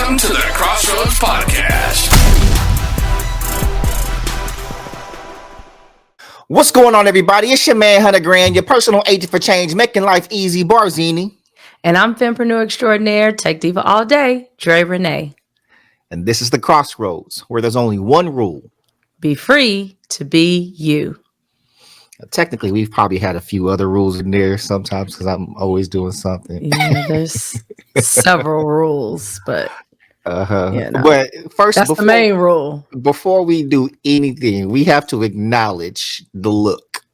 Welcome to the Xrossroadz Podcast. What's going on, everybody? It's your man, Hunter Grand, your personal agent for change, making life easy, Barzini. And I'm Fempreneur Extraordinaire, Tech Diva all day, Dre Renee. And this is the Xrossroadz, where there's only one rule. Be free to be you. Technically, we've probably had a few other rules in there sometimes because I'm always doing something. Yeah, there's several rules, but But first, that's the main rule. Before we do anything, we have to acknowledge the look.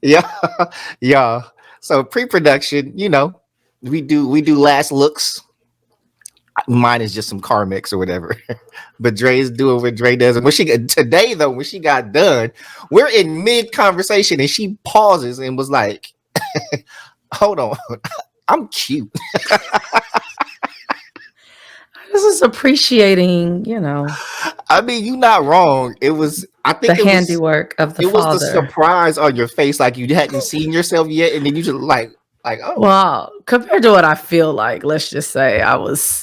Yeah. So pre-production, we do last looks. Mine is just some car mix or whatever, but Dre's doing what Dre does. And when she got done, we're in mid conversation and she pauses and was like, "Hold on, I'm cute." This is appreciating, I mean, you're not wrong. I think the handiwork of the father. It was the surprise on your face, like you hadn't seen yourself yet, and then you just like, oh. Well, compared to what I feel like, let's just say I was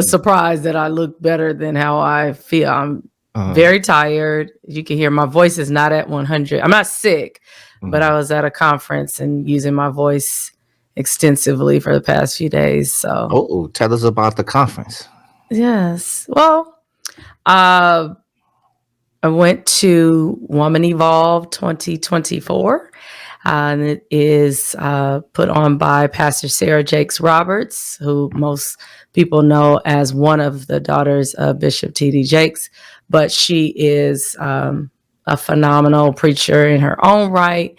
surprised that I looked better than how I feel. I'm very tired. You can hear my voice is not at 100. I'm not sick, but I was at a conference and using my voice extensively for the past few days. So, tell us about the conference. Yes. Well, I went to Woman Evolve 2024. And it is put on by Pastor Sarah Jakes Roberts, who most people know as one of the daughters of Bishop T.D. Jakes. But she is a phenomenal preacher in her own right.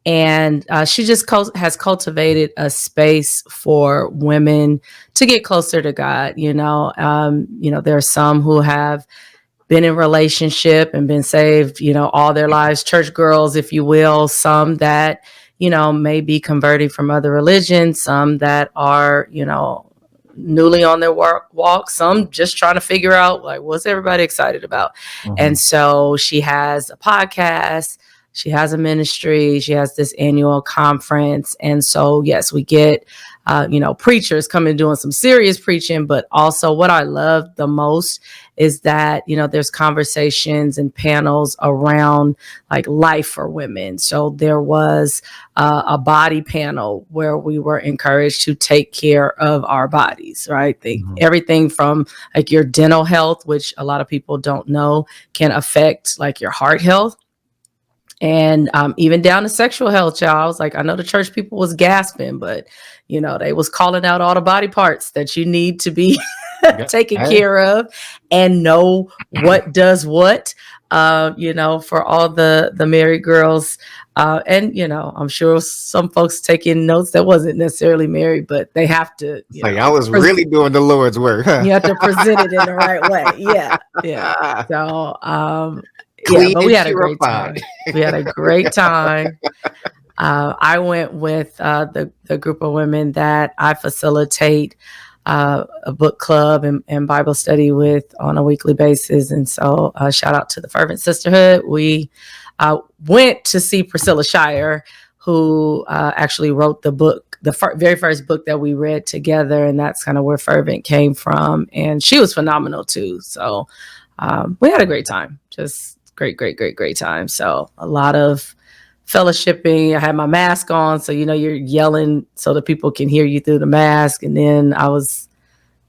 And she just has cultivated a space for women to get closer to God. There are some who have been in relationship and been saved, all their lives, church girls, if you will, some that, may be converting from other religions, some that are, newly on their walk, some just trying to figure out, like, what's everybody excited about? And so she has a podcast, she has a ministry, she has this annual conference. And so, yes, we get, preachers coming doing some serious preaching, but also what I love the most is that, there's conversations and panels around like life for women. So there was a body panel where we were encouraged to take care of our bodies, right? Everything from like your dental health, which a lot of people don't know can affect like your heart health. And even down to sexual health, y'all. I was like, I know the church people was gasping, but they was calling out all the body parts that you need to be taken care of and know what does what, for all the married girls. And, I'm sure some folks taking notes that wasn't necessarily married, but they have to. I was really doing the Lord's work. Huh? You have to present it in the right way. Yeah. So, but we had a great time. I went with the group of women that I facilitate a book club and Bible study with on a weekly basis. And so shout out to the Fervent Sisterhood. We went to see Priscilla Shirer, who actually wrote the book, the very first book that we read together. And that's kind of where Fervent came from. And she was phenomenal too. So we had a great time. Just great time. So a lot of fellowshipping. I had my mask on, so you're yelling so that people can hear you through the mask. And then I was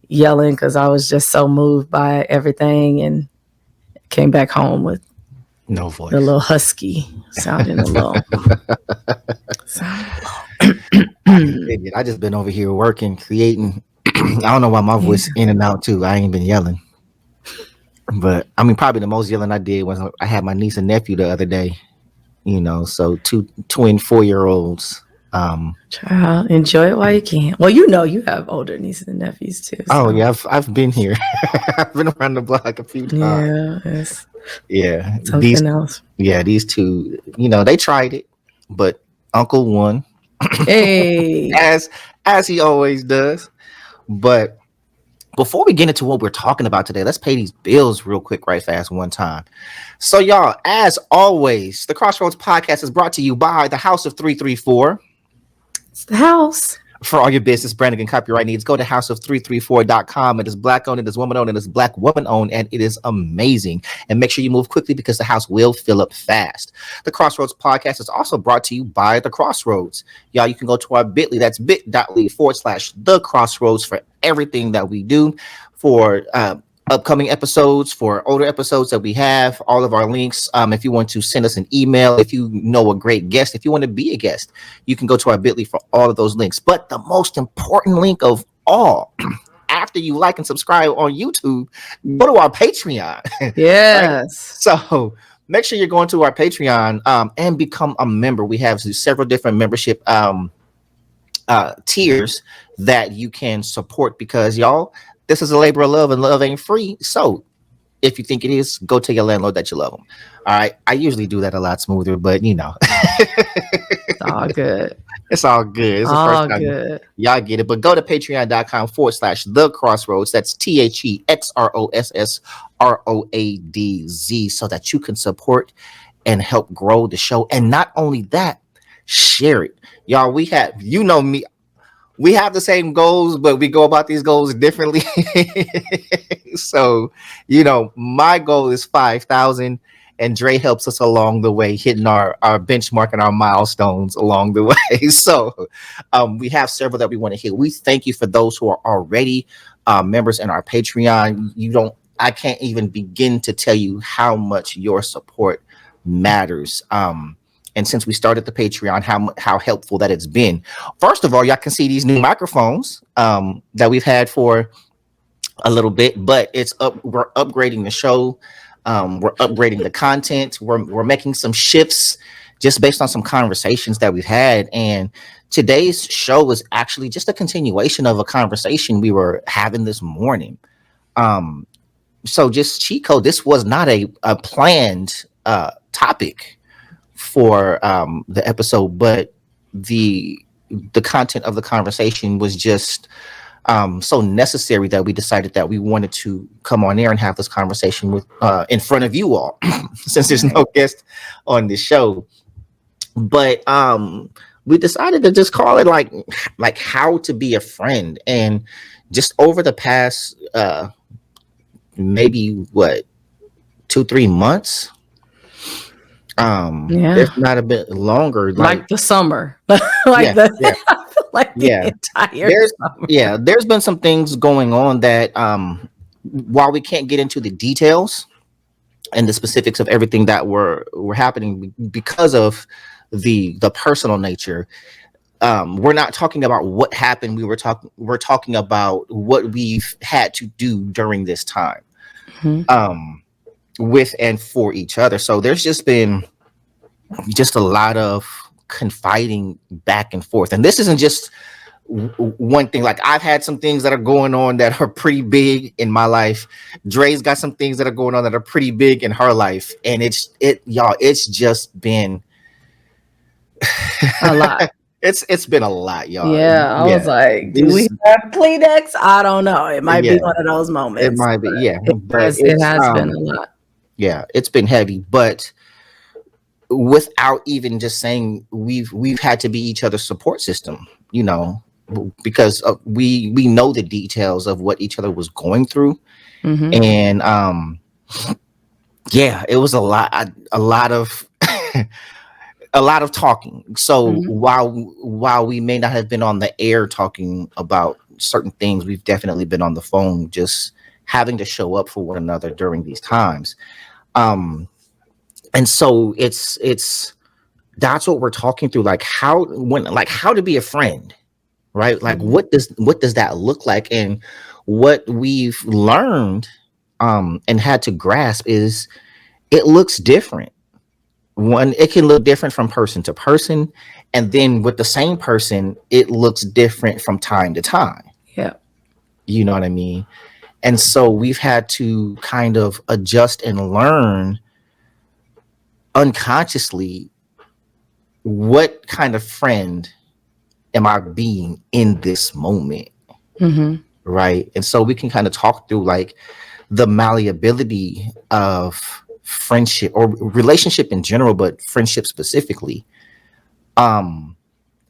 yelling because I was just so moved by everything, and came back home with no voice, a little husky sounding a little. I just been over here working, creating. I don't know why my voice in and out too. I ain't been yelling. But I mean, probably the most yelling I did was I had my niece and nephew the other day, so two twin 4-year-olds. Child, enjoy it while you can. Well, you have older nieces and nephews too. So. Oh yeah, I've been here. I've been around the block a few times. Yeah, something else. Yeah, these two, they tried it, but Uncle won. Hey, as he always does. But before we get into what we're talking about today, let's pay these bills real quick, right fast, one time. So, y'all, as always, the Xrossroadz Podcast is brought to you by the House of 334. It's the house. For all your business branding and copyright needs, go to houseof334.com. It is Black owned, it is woman owned, it is Black woman owned, and it is amazing. And make sure you move quickly because the house will fill up fast. The Crossroads Podcast is also brought to you by The Crossroads. Y'all, you can go to our bit.ly, that's bit.ly/The Crossroads for everything that we do, for upcoming episodes, for older episodes that we have, all of our links. If you want to send us an email, if you know a great guest, if you want to be a guest, you can go to our bit.ly for all of those links. But the most important link of all, after you like and subscribe on YouTube, go to our Patreon. Yes. Right? So make sure you're going to our Patreon and become a member. We have several different membership tiers that you can support, because y'all, this is a labor of love, and love ain't free. So if you think it is, go tell your landlord that you love them. All right. I usually do that a lot smoother, but you know, It's all good. it's all good. It's the All first time good. y'all get it. But go to patreon.com/The Crossroads. That's THEXROSSROADZ, so that you can support and help grow the show. And not only that, share it. Y'all, we have, you know me, we have the same goals, but we go about these goals differently. So, you know, my goal is 5,000, and Dre helps us along the way, hitting our benchmark and our milestones along the way. So we have several that we want to hit. We thank you for those who are already members in our Patreon. I can't even begin to tell you how much your support matters. And since we started the Patreon, how helpful that it's been. First of all, y'all can see these new microphones that we've had for a little bit, but we're upgrading the show. We're upgrading the content. We're making some shifts just based on some conversations that we've had. And today's show is actually just a continuation of a conversation we were having this morning. So just cheat code, this was not a planned topic for the episode, but the content of the conversation was just so necessary that we decided that we wanted to come on air and have this conversation with in front of you all, since there's no guest on the show. But we decided to just call it like how to be a friend. And just over the past maybe 2-3 months, if not a bit longer, like the summer, like the entire summer. There's been some things going on that while we can't get into the details and the specifics of everything that were happening because of the personal nature, we're not talking about what happened. We're talking about what we've had to do during this time. With and for each other. So there's just been a lot of confiding back and forth. And this isn't just one thing. Like, I've had some things that are going on that are pretty big in my life. Dre's got some things that are going on that are pretty big in her life. And it's just been a lot. It's been a lot, y'all. Yeah, I was like, do we have Kleenex? I don't know. It might be one of those moments. It might be, yeah. It has been a lot. Yeah, it's been heavy, but without even just saying, we've had to be each other's support system, you know, because we know the details of what each other was going through. And it was a lot of a lot of talking. So while we may not have been on the air talking about certain things, we've definitely been on the phone, just having to show up for one another during these times. And so that's what we're talking through, like how to be a friend, right? Like, what does that look like? And what we've learned and had to grasp is it looks different. It can look different from person to person, and then with the same person, it looks different from time to time. Yeah. You know what I mean? And so we've had to kind of adjust and learn unconsciously, what kind of friend am I being in this moment? Right. And so we can kind of talk through like the malleability of friendship or relationship in general, but friendship specifically.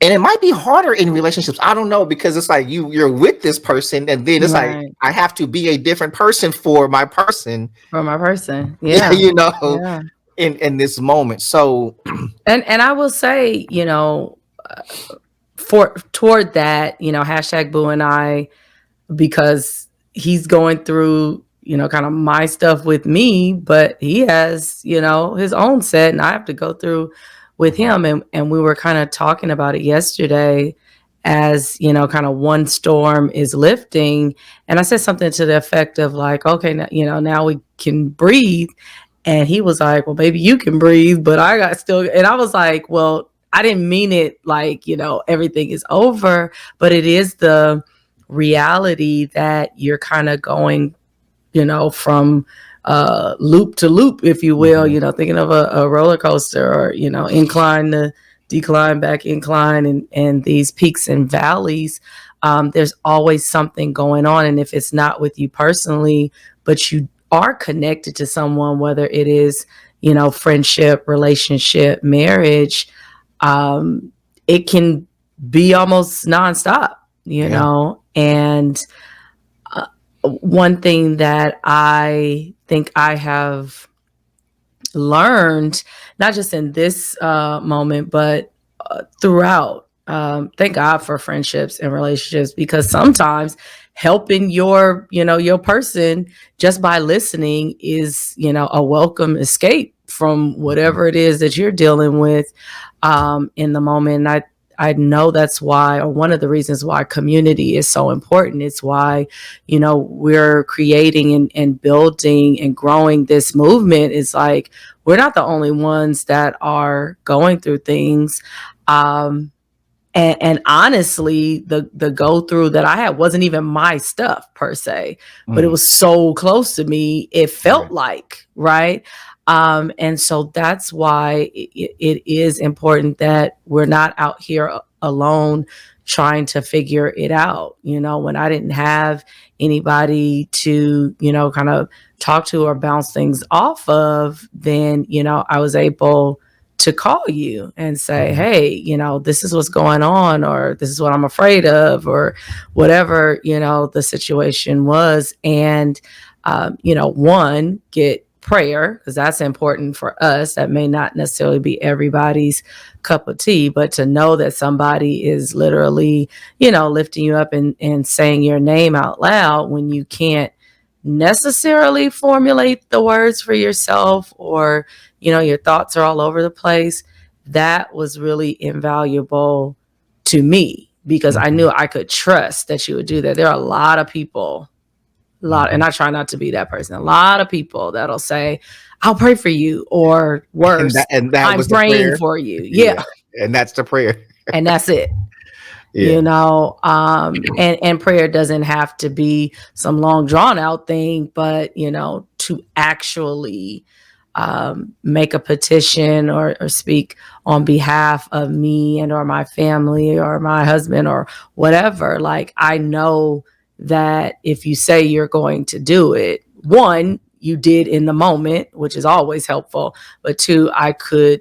And it might be harder in relationships. I don't know, because it's like you're with this person, and then it's like Right. I have to be a different person for my person, For my person. Yeah. you know, Yeah. in this moment. So And I will say, for toward that, hashtag Boo and I, because he's going through, kind of my stuff with me, but he has, his own set, and I have to go through with him. And we were kind of talking about it yesterday as, kind of one storm is lifting. And I said something to the effect of like, okay, now we can breathe. And he was like, well, maybe you can breathe, but I got still. And I was like, well, I didn't mean it like, everything is over, but it is the reality that you're kind of going, from loop to loop, if you will, thinking of a roller coaster, or, incline to decline, back incline, and these peaks and valleys. There's always something going on. And if it's not with you personally, but you are connected to someone, whether it is, friendship, relationship, marriage, it can be almost nonstop, and one thing that I think I have learned, not just in this moment, but throughout. Thank God for friendships and relationships, because sometimes helping your person just by listening is, a welcome escape from whatever it is that you're dealing with in the moment. And I know that's why, or one of the reasons why, community is so important. It's why, we're creating and building and growing this movement. It's like, we're not the only ones that are going through things. And honestly, the go through that I had wasn't even my stuff per se, but it was so close to me. It felt like, right. And so that's why it is important that we're not out here alone trying to figure it out. When I didn't have anybody to, kind of talk to or bounce things off of, then, I was able to call you and say, hey, this is what's going on, or this is what I'm afraid of, or whatever, the situation was. And, one, get prayer, because that's important for us. That may not necessarily be everybody's cup of tea, but to know that somebody is literally, lifting you up and saying your name out loud when you can't necessarily formulate the words for yourself, or, your thoughts are all over the place. That was really invaluable to me, because I knew I could trust that you would do that. There are a lot of people, and I try not to be that person. A lot of people that'll say, I'll pray for you, or worse, and that I'm was the praying prayer for you. Yeah. And that's the prayer. And that's it. Yeah. And prayer doesn't have to be some long drawn out thing, but, to actually make a petition or speak on behalf of me and or my family or my husband or whatever. Like, I know that if you say you're going to do it, one, you did in the moment, which is always helpful, but two, I could,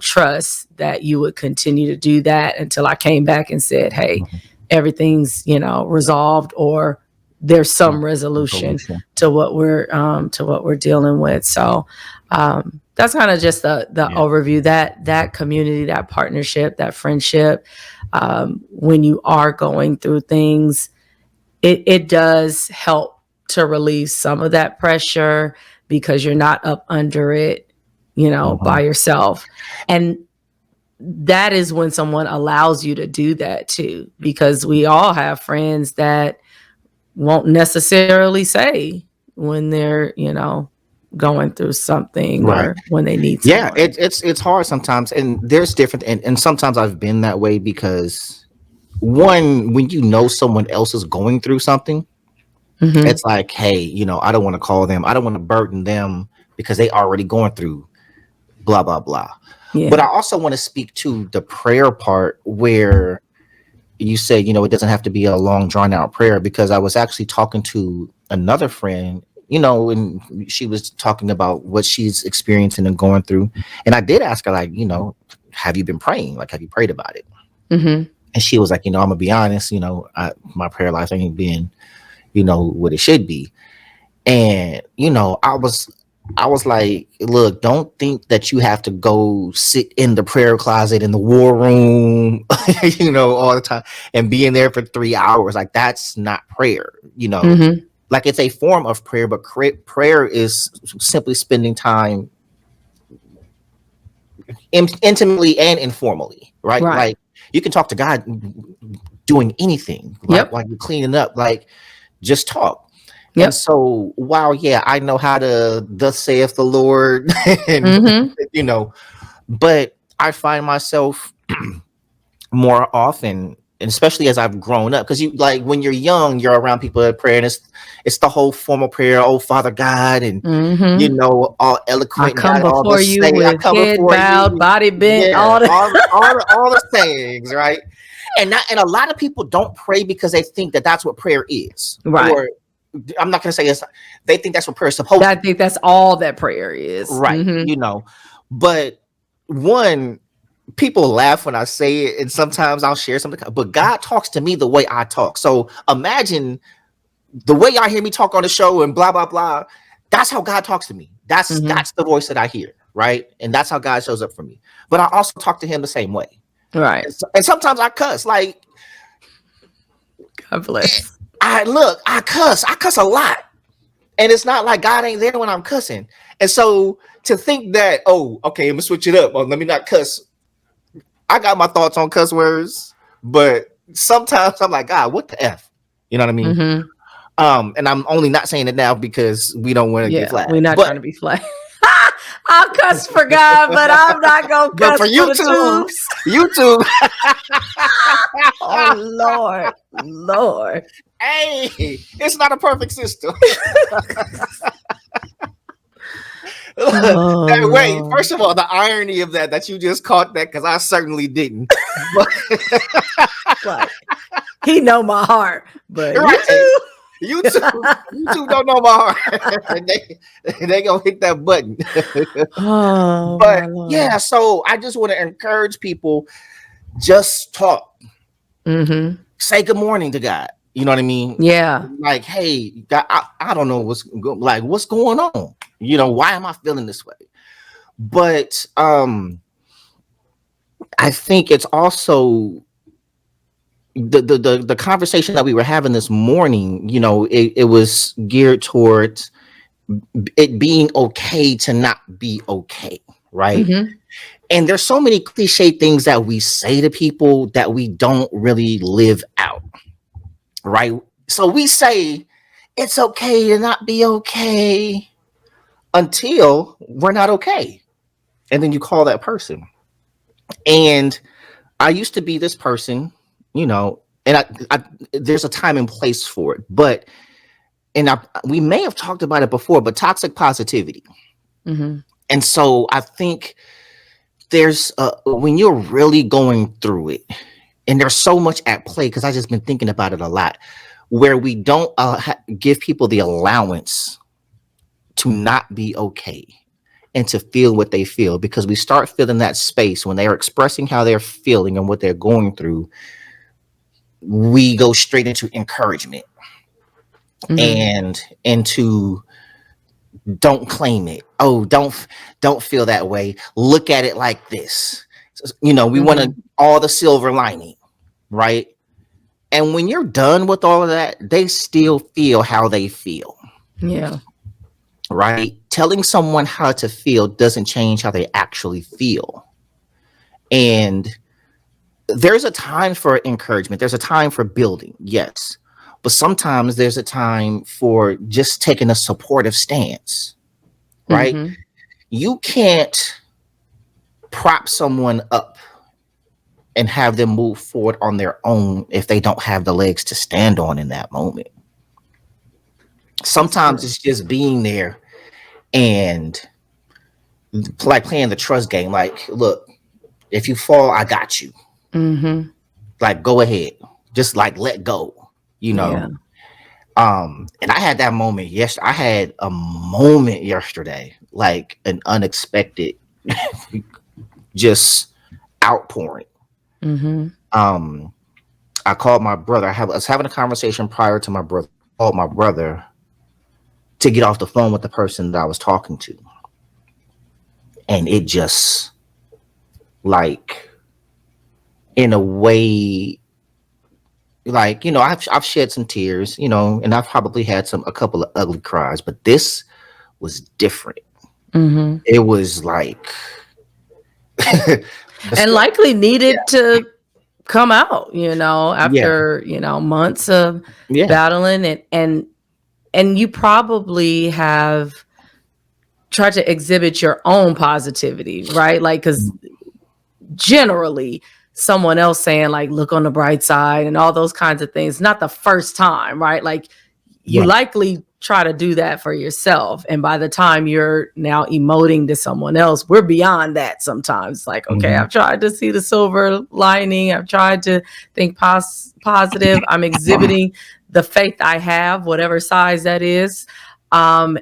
trust that you would continue to do that until I came back and said, hey, everything's, resolved, or there's some resolution to what we're dealing with. So that's kind of just the overview, that community, that partnership, that friendship. When you are going through things, it does help to relieve some of that pressure, because you're not up under it, by yourself. And that is when someone allows you to do that too, because we all have friends that won't necessarily say when they're, going through something, Right. or when they need someone. Yeah, it's hard sometimes, and there's different, and sometimes I've been that way, because one, when someone else is going through something, it's like, hey, I don't want to call them, I don't want to burden them, because they already going through blah blah blah. Yeah. But I also want to speak to the prayer part, where you said, it doesn't have to be a long drawn out prayer, because I was actually talking to another friend, and she was talking about what she's experiencing and going through. And I did ask her, like, have you been praying? Like, have you prayed about it? Mm-hmm. And she was like, I'm gonna be honest, my prayer life ain't been, what it should be. And I was like, look, don't think that you have to go sit in the prayer closet in the war room, all the time and be in there for 3 hours. Like, that's not prayer, Mm-hmm. like it's a form of prayer, but prayer is simply spending time intimately and informally, right? Right. Like, you can talk to God doing anything, like Yep. while you're cleaning up, like just talk. And Yep. so, while I know how to thus saith the Lord, and Mm-hmm. but I find myself more often, and especially as I've grown up, because you like when you're young, you're around people that pray, and it's the whole formal prayer, oh Father God, and Mm-hmm. all I eloquent, come got all the before you say, I with come head before bowed, you, body bent, yeah, all the all the sayings, right? And a lot of people don't pray because they think that that's what prayer is, right. or I'm not going to say it's. They think that's what prayer is supposed I to be, think that's all that prayer is. right? Mm-hmm. But one, people laugh when I say it, and sometimes I'll share something. But God talks to me the way I talk. So imagine the way y'all hear me talk on the show and blah blah blah. That's how God talks to me. That's Mm-hmm. that's the voice that I hear, right? And that's how God shows up for me. But I also talk to Him the same way. Right. And sometimes I cuss. Like, God bless. I cuss a lot. And it's not like God ain't there when I'm cussing. And so to think that, oh, okay, I'm gonna switch it up. Oh, let me not cuss. I got my thoughts on cuss words, but sometimes I'm like, God, what the F? You know what I mean? Mm-hmm. And I'm only not saying it now because we don't want to get Yeah, flagged. we're not trying But to be flat. I'll cuss for God, but I'm not gonna but for cuss for the YouTube, tubes. YouTube, Oh Lord, Lord. hey, it's not a perfect system. Oh Hey, wait, Lord. first of all, the irony of that you just caught that, because I certainly didn't. But, Like, he know my heart, but you right. too. YouTube don't know my heart. they gonna hit that button. Oh But my Lord. yeah, so I just want to encourage people, just talk. Mm-hmm. Say good morning to God. You know what I mean? Yeah. Like, hey, God, I don't know what's going on. Why am I feeling this way? But I think it's also the conversation that we were having this morning. It was geared towards it being okay to not be okay, right? Mm-hmm. And there's so many cliche things that we say to people that we don't really live out, right? So we say it's okay to not be okay until we're not okay. And then you call that person. And I used to be this person, and there's a time and place for it. But, we may have talked about it before, but toxic positivity. Mm-hmm. And so I think there's when you're really going through it, and there's so much at play, because I just been thinking about it a lot, where we don't give people the allowance to not be okay and to feel what they feel, because we start filling that space when they are expressing how they're feeling and what they're going through. We go straight into encouragement Mm-hmm. and into don't claim it. Oh, don't feel that way. Look at it like this. We want to Mm-hmm. all the silver lining, right? And when you're done with all of that, they still feel how they feel, Yeah. right? Telling someone how to feel doesn't change how they actually feel. And there's a time for encouragement. There's a time for building, yes. But sometimes there's a time for just taking a supportive stance, right? Mm-hmm. You can't prop someone up and have them move forward on their own if they don't have the legs to stand on in that moment. Sometimes it's just being there and like playing the trust game. Like, look, if you fall, I got you. Mm-hmm. Like, go ahead. Just like let go, you know. Yeah. And I had that moment. Yes, I had a moment yesterday, like an unexpected just outpouring. Mm-hmm. Um, I called my brother. I was having a conversation prior to my brother. I called my brother to get off the phone with the person that I was talking to, and it just like in a way, like I've shed some tears, and I've probably had a couple of ugly cries, but this was different. Mm-hmm. It was like, And likely needed to come out, yeah, after, months of yeah, battling it. And you probably have tried to exhibit your own positivity, right? Like, because generally someone else saying like, look on the bright side and all those kinds of things, not the first time, right? Like, you right. likely try to do that for yourself. And by the time you're now emoting to someone else, we're beyond that sometimes. Like, okay, Mhm. I've tried to see the silver lining. I've tried to think positive. I'm exhibiting the faith I have, whatever size that is. And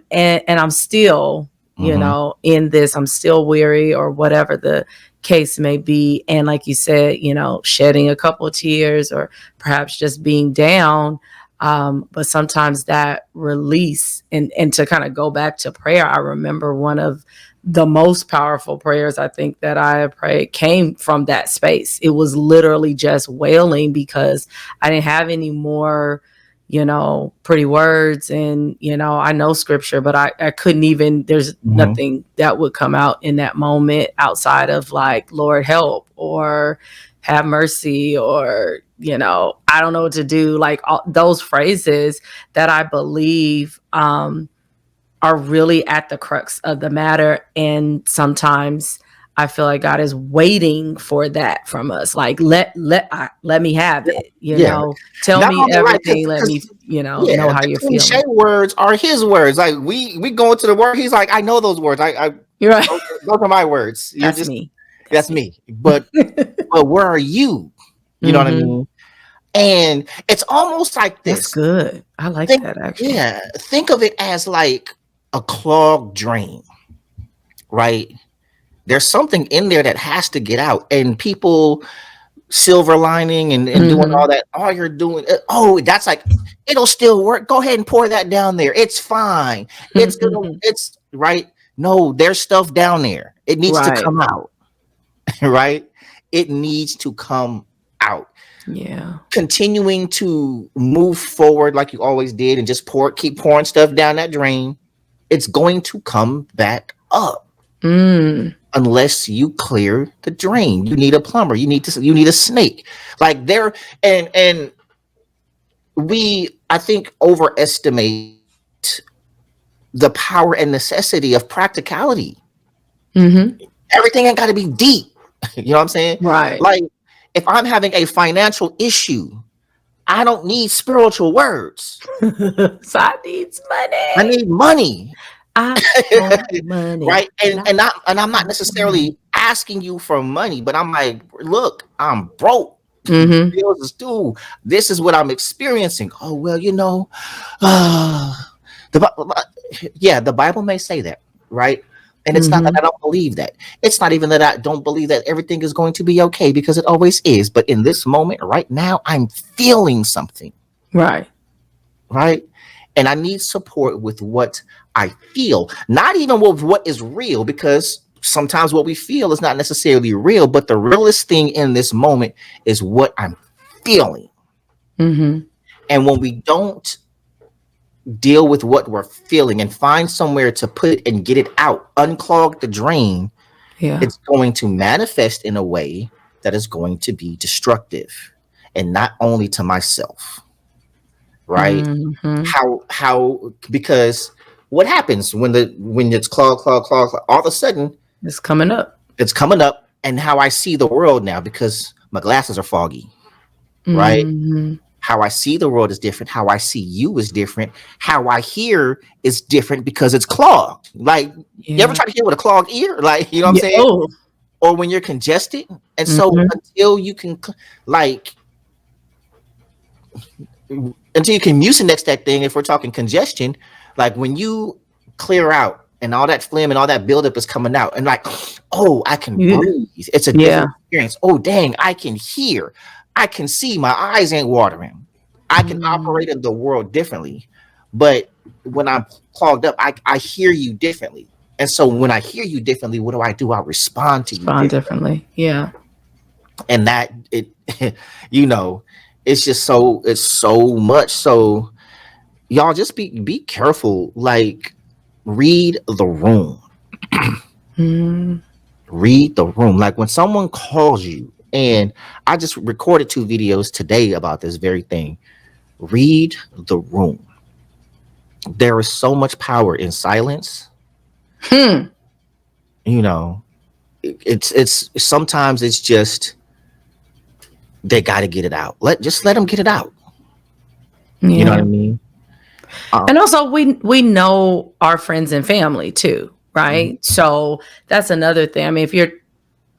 I'm still, Mhm. in this, I'm still weary or whatever the case may be. And like you said, shedding a couple of tears or perhaps just being down. But sometimes that release and to kind of go back to prayer, I remember one of the most powerful prayers I think that I prayed came from that space. It was literally just wailing because I didn't have any more, pretty words. And, I know scripture, but I couldn't even, there's Mhm. nothing that would come out in that moment outside of like, Lord, help, or have mercy, or, I don't know what to do. Like all those phrases that I believe are really at the crux of the matter. And sometimes I feel like God is waiting for that from us. Like, let me have it, Yeah. tell Not me only right, everything. Let me, because know yeah, how the you're cliche feeling. words are his words. Like we go into the word. He's like, I know those words. I You're right. those are my words. You're That's just me. that's me. But where are you? You know what I Mm-hmm. mean? And it's almost like That's this. good. I like that actually. Think of it as like a clogged drain, right? There's something in there that has to get out, and people silver lining and doing Mm-hmm. all that. All you're doing, oh, that's like it'll still work. Go ahead and pour that down there. It's fine. It's right. No, there's stuff down there. It needs to Right. come out, right? It needs to come out. Yeah. Continuing to move forward like you always did and just keep pouring stuff down that drain, it's going to come back up Mm. unless you clear the drain. You need a plumber. You need a snake. Like there and we I think overestimate the power and necessity of practicality. Mm-hmm. Everything ain't got to be deep. You know what I'm saying? Right. Like if I'm having a financial issue, I don't need spiritual words. So I need I money. need money. I want money. Right. And I'm not I want money. necessarily asking you for money, but I'm like, look, I'm broke. Mm-hmm. Bills is due. This is what I'm experiencing. Oh well, uh, the Bible may say that, right? And it's not that Mm-hmm. I don't believe that. It's not even that I don't believe that everything is going to be okay, because it always is. But in this moment, right now, I'm feeling something, Right. right? And I need support with what I feel, not even with what is real, because sometimes what we feel is not necessarily real, but the realest thing in this moment is what I'm feeling. Mm-hmm. And when we don't deal with what we're feeling and find somewhere to put it and get it out, unclog the drain, Yeah. it's going to manifest in a way that is going to be destructive, and not only to myself, right? Mm-hmm. How because what happens when it's clog, all of a sudden It's coming up. it's coming up, and how I see the world now, because my glasses are foggy, right? Mm-hmm. How I see the world is different. How I see you is different. How I hear is different because it's clogged. Like, you ever Yeah. try to hear with a clogged ear? Like, you know what I'm Yeah. saying? Oh. Or when you're congested. And so Mm-hmm. like, until you can mucinex that thing, if we're talking congestion, like when you clear out and all that phlegm and all that buildup is coming out. And like, oh, I can Yeah. breathe. It's a different experience. Oh, dang, I can hear. I can see. My eyes ain't watering. I can operate in the world differently. But when I'm clogged up, I hear you differently. And so when I hear you differently, what do? I respond to you differently. Yeah. And that it it's just it's so much. So y'all just be careful. Like, read the room. Read the room. Like, when someone calls you, and I just recorded 2 videos today about this very thing. Read the room. There is so much power in silence. It's sometimes it's just they got to get it out. Let them get it out. You know what I mean? And also we know our friends and family too, right? So that's another thing. I mean, if you're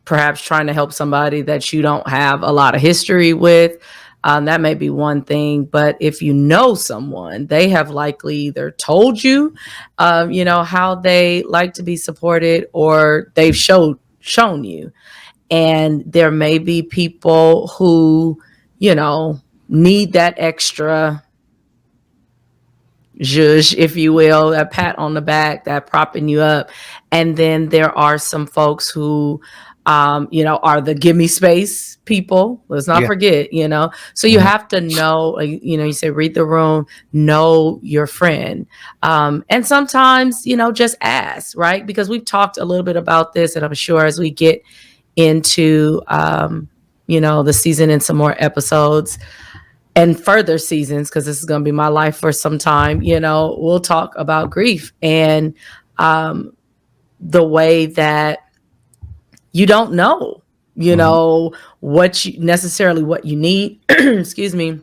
perhaps trying to help somebody that you don't have a lot of history with, that may be one thing. But if you know someone, they have likely either told you, how they like to be supported, or they've shown you. And there may be people who, need that extra zhuzh, if you will, that pat on the back, that propping you up. And then there are some folks who, are the give me space people. Let's not forget, so you have to know, you say, read the room, know your friend. And sometimes, just ask, right? Because we've talked a little bit about this, and I'm sure as we get into, the season and some more episodes and further seasons, because this is going to be my life for some time, we'll talk about grief and the way that you don't know, what you need, excuse me.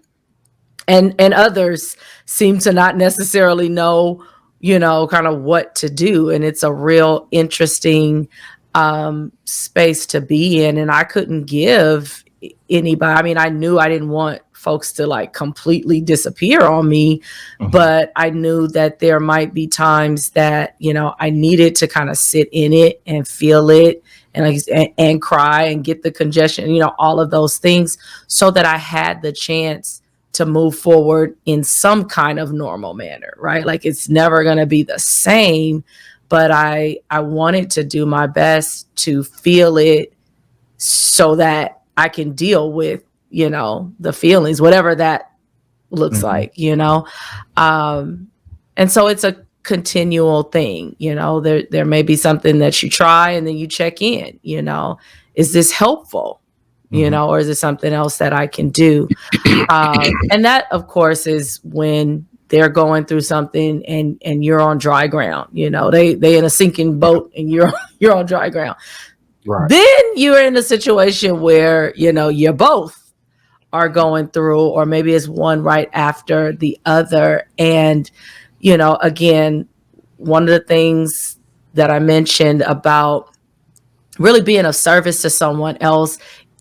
And others seem to not necessarily know, kind of what to do. And it's a real interesting space to be in. And I couldn't give anybody, I mean, I knew I didn't want folks to like completely disappear on me, but I knew that there might be times that, I needed to kind of sit in it and feel it and cry and get the congestion, all of those things, so that I had the chance to move forward in some kind of normal manner, right? Like, it's never going to be the same, but I wanted to do my best to feel it so that I can deal with, the feelings, whatever that looks like, and so it's a continual thing, there may be something that you try and then you check in, is this helpful, or is it something else that I can do? And that, of course, is when they're going through something and you're on dry ground, they in a sinking boat and you're on dry ground. Right. Then you're in a situation where, you both are going through, or maybe it's one right after the other. And, again, one of the things that I mentioned about really being of service to someone else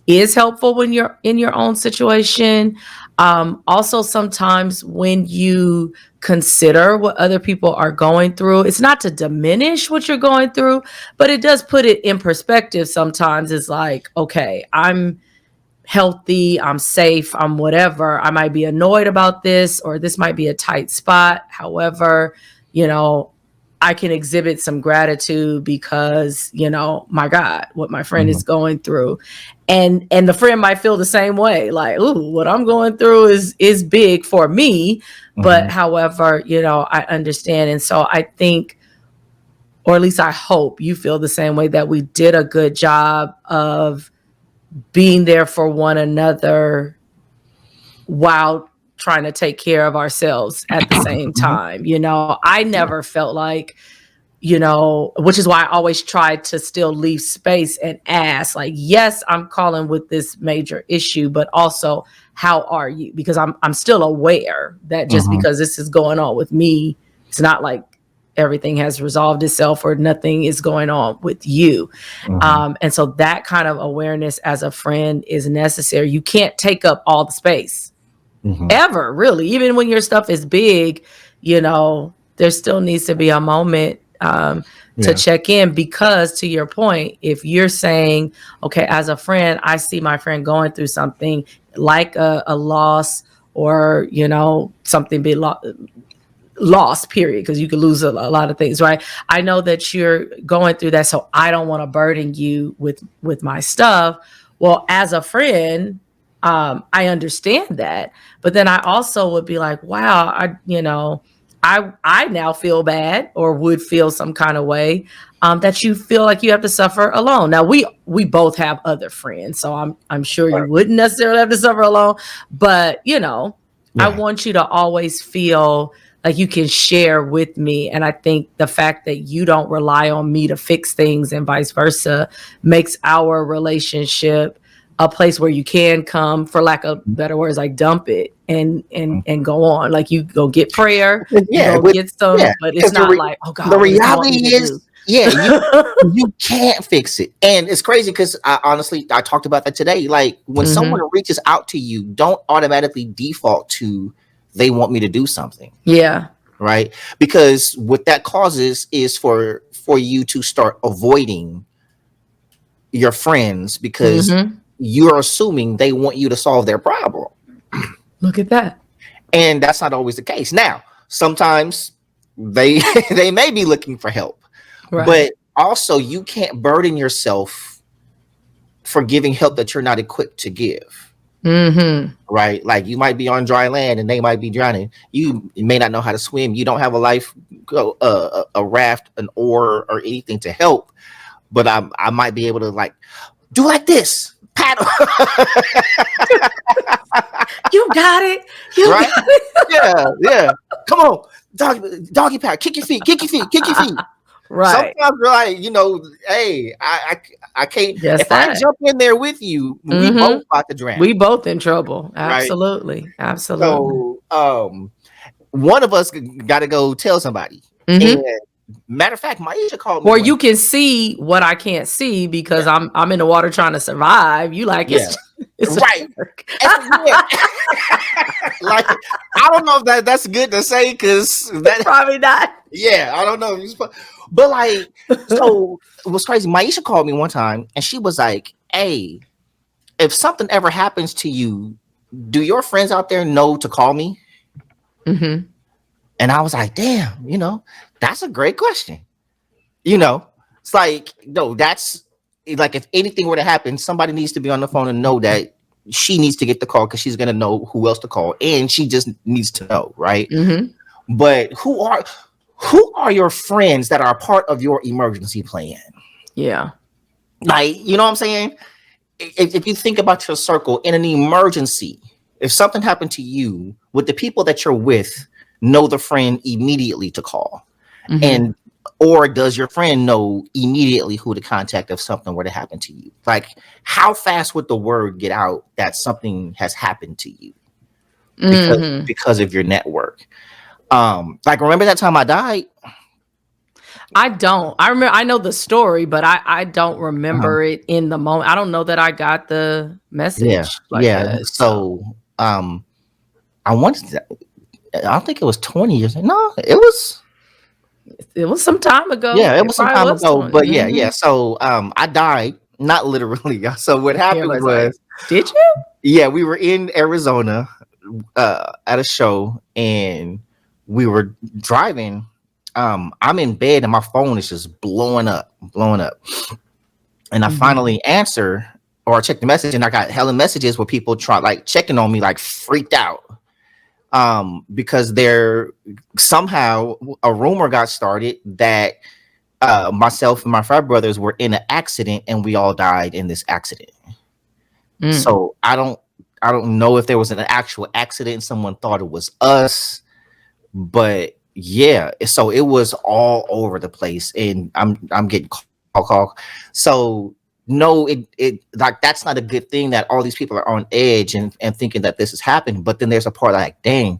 is helpful when you're in your own situation. Also, sometimes when you consider what other people are going through, it's not to diminish what you're going through, but it does put it in perspective. Sometimes it's like, okay, I'm healthy, I'm safe, I'm whatever. I might be annoyed about this, or this might be a tight spot. However, I can exhibit some gratitude because, my God, what my friend is going through. And the friend might feel the same way, like, ooh, what I'm going through is big for me. But however, I understand. And so I think, or at least I hope you feel the same way, that we did a good job of being there for one another while trying to take care of ourselves at the same time. I never felt like, which is why I always try to still leave space and ask, like, yes, I'm calling with this major issue, but also, how are you? Because I'm still aware that just because this is going on with me, it's not like everything has resolved itself or nothing is going on with you. And so that kind of awareness as a friend is necessary. You can't take up all the space ever, really. Even when your stuff is big, there still needs to be a moment to check in, because to your point, if you're saying, okay, as a friend, I see my friend going through something like a loss, or, you know, something be lost, period, because you could lose a lot of things, right? I know that you're going through that, so I don't want to burden you with my stuff. Well, as a friend, I understand that, but then I also would be like, wow, I now feel bad, or would feel some kind of way, that you feel like you have to suffer alone. Now we both have other friends, so I'm sure you wouldn't necessarily have to suffer alone, but you know, I want you to always feel like you can share with me. And I think the fact that you don't rely on me to fix things and vice versa makes our relationship a place where you can come, for lack of better words, like dump it and go on. Like you go get prayer, get some, but it's not like, oh God, the reality is, you can't fix it. And it's crazy because I talked about that today. Like when someone reaches out to you, don't automatically default to they want me to do something. Yeah. Right. Because what that causes is for you to start avoiding your friends, because you're assuming they want you to solve their problem. Look at that. And that's not always the case. Now, sometimes they may be looking for help, but also you can't burden yourself for giving help that you're not equipped to give. Right? Like you might be on dry land and they might be drowning. You may not know how to swim. You don't have a life, a raft, an oar, or anything to help. But I might be able to like do like this, paddle. You got it. You got it. Yeah. Come on, doggy paddle. Kick your feet. Right. Sometimes we're like, you know, hey, I can't. Just if I jump in there with you, we both about to drown. We both in trouble. Absolutely. Right? Absolutely. So, one of us got to go tell somebody. And matter of fact, Maisha called me. Or you can see what I can't see because I'm in the water trying to survive. You like it's right. Like I don't know if that's good to say because that's probably not. Yeah, I don't know. But like, so it was crazy. Maisha called me one time and she was like, "Hey, if something ever happens to you, do your friends out there know to call me?" And I was like, "Damn, you know, that's a great question." You know, it's like, no, that's like if anything were to happen, somebody needs to be on the phone and know that she needs to get the call because she's gonna know who else to call, and she just needs to know, right? But who are your friends that are part of your emergency plan? Yeah, like, you know what I'm saying? If you think about your circle in an emergency, if something happened to you, would the people that you're with know the friend immediately to call? And or does your friend know immediately who to contact if something were to happen to you? Like, how fast would the word get out that something has happened to you because of your network? Like, remember that time I died? I don't. I remember. I know the story, but I don't remember it in the moment. I don't know that I got the message. That, so I wanted to. I don't think it was 20 years. No, it was some time ago. Yeah, it was some time ago. But yeah. So I died, not literally. So what happened was, did you? Yeah, we were in Arizona at a show, and we were driving. I'm in bed, and my phone is just blowing up. And I finally answer or check the message, and I got hella messages where people checking on me, like freaked out. Because there somehow a rumor got started that myself and my 5 brothers were in an accident and we all died in this accident. So I don't know if there was an actual accident. Someone thought it was us, but yeah. So it was all over the place, and I'm getting call. So no, it like that's not a good thing that all these people are on edge and thinking that this is happening. But then there's a part like, dang,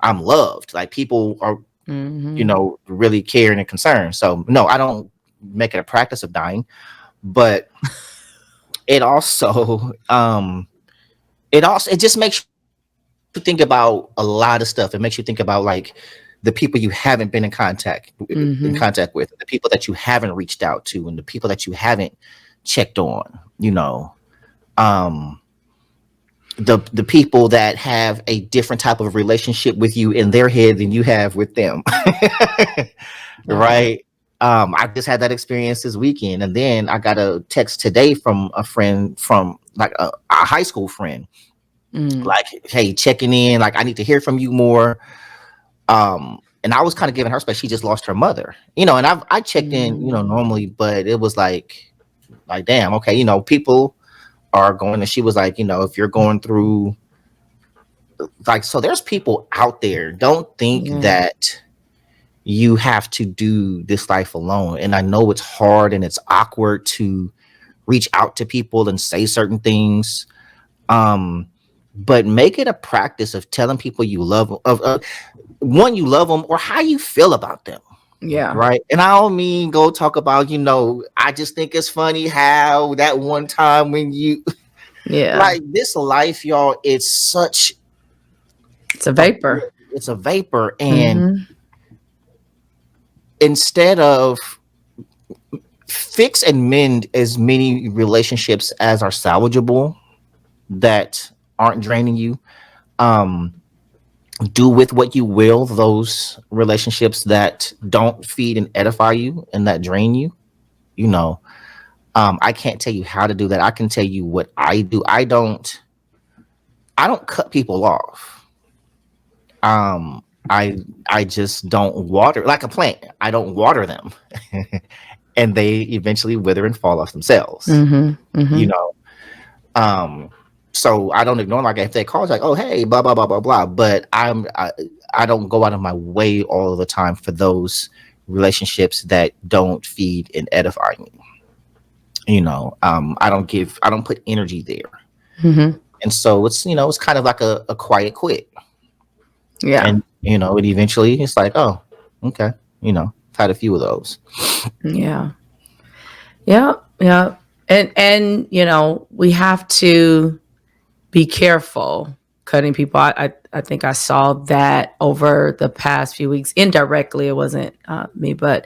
I'm loved. Like people are, you know, really caring and concerned. So no, I don't make it a practice of dying, but it also, it just makes you think about a lot of stuff. It makes you think about like the people you haven't been in contact with, the people that you haven't reached out to, and the people that you haven't checked on. The people that have a different type of relationship with you in their head than you have with them. Right. I just had that experience this weekend, and then I got a text today from a friend, from like a high school friend, like, hey, checking in, like, I need to hear from you more. And I was kind of giving her space. She just lost her mother, and I checked in, normally, but it was like damn, okay, people are going, and she was like, if you're going through, like, so there's people out there. Don't think that you have to do this life alone. And I know it's hard and it's awkward to reach out to people and say certain things. But make it a practice of telling people you love them, one, you love them, or how you feel about them. Yeah. Right. And I don't mean go talk about, I just think it's funny how that one time when you, like, this life, y'all, it's a vapor. It's a vapor. And instead of fix and mend as many relationships as are salvageable that aren't draining you, do with what you will those relationships that don't feed and edify you and that drain you. I can't tell you how to do that. I can tell you what I do. I don't cut people off. I just don't water, like a plant. I don't water them and they eventually wither and fall off themselves. So I don't ignore them. Like, if they call, it's like, oh, hey, blah, blah, blah, blah, blah. But I don't go out of my way all the time for those relationships that don't feed and edify me. I don't put energy there. And so it's, it's kind of like a quiet quit. Yeah. And, it eventually, it's like, oh, okay. I've had a few of those. Yeah. Yeah. Yeah. And, we have to be careful cutting people. I think I saw that over the past few weeks. Indirectly, it wasn't me, but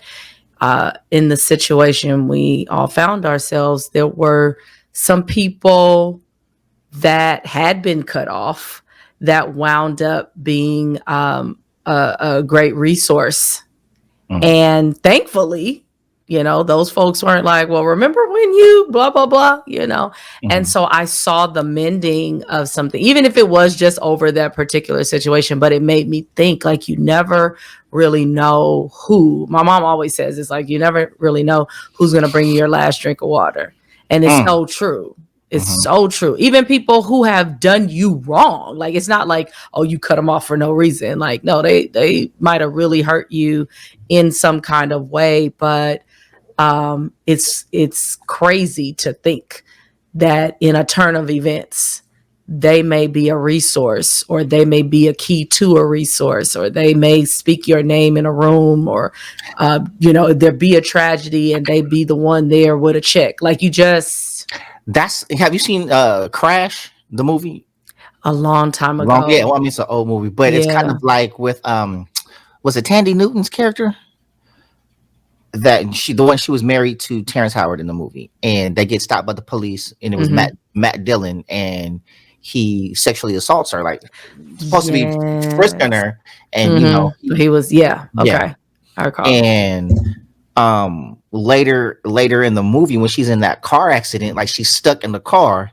in the situation we all found ourselves, there were some people that had been cut off that wound up being a great resource. And thankfully, those folks weren't like, well, remember when you blah, blah, blah, And so I saw the mending of something, even if it was just over that particular situation, but it made me think, like, you never really know who. My mom always says, it's like, you never really know who's going to bring you your last drink of water. And it's so true. It's so true. Even people who have done you wrong. Like, it's not like, oh, you cut them off for no reason. Like, no, they might have really hurt you in some kind of way, but it's crazy to think that in a turn of events, they may be a resource, or they may be a key to a resource, or they may speak your name in a room, or, there be a tragedy and they be the one there with a check. Like, have you seen Crash, the movie? A long time ago. Yeah, well, I mean, it's an old movie, but it's kind of like with was it Tandy Newton's character? That she was married to Terrence Howard in the movie, and they get stopped by the police, and it was Matt Dillon, and he sexually assaults her, like, supposed to be frisking her, and he was okay. I recall. And later in the movie, when she's in that car accident, like, she's stuck in the car,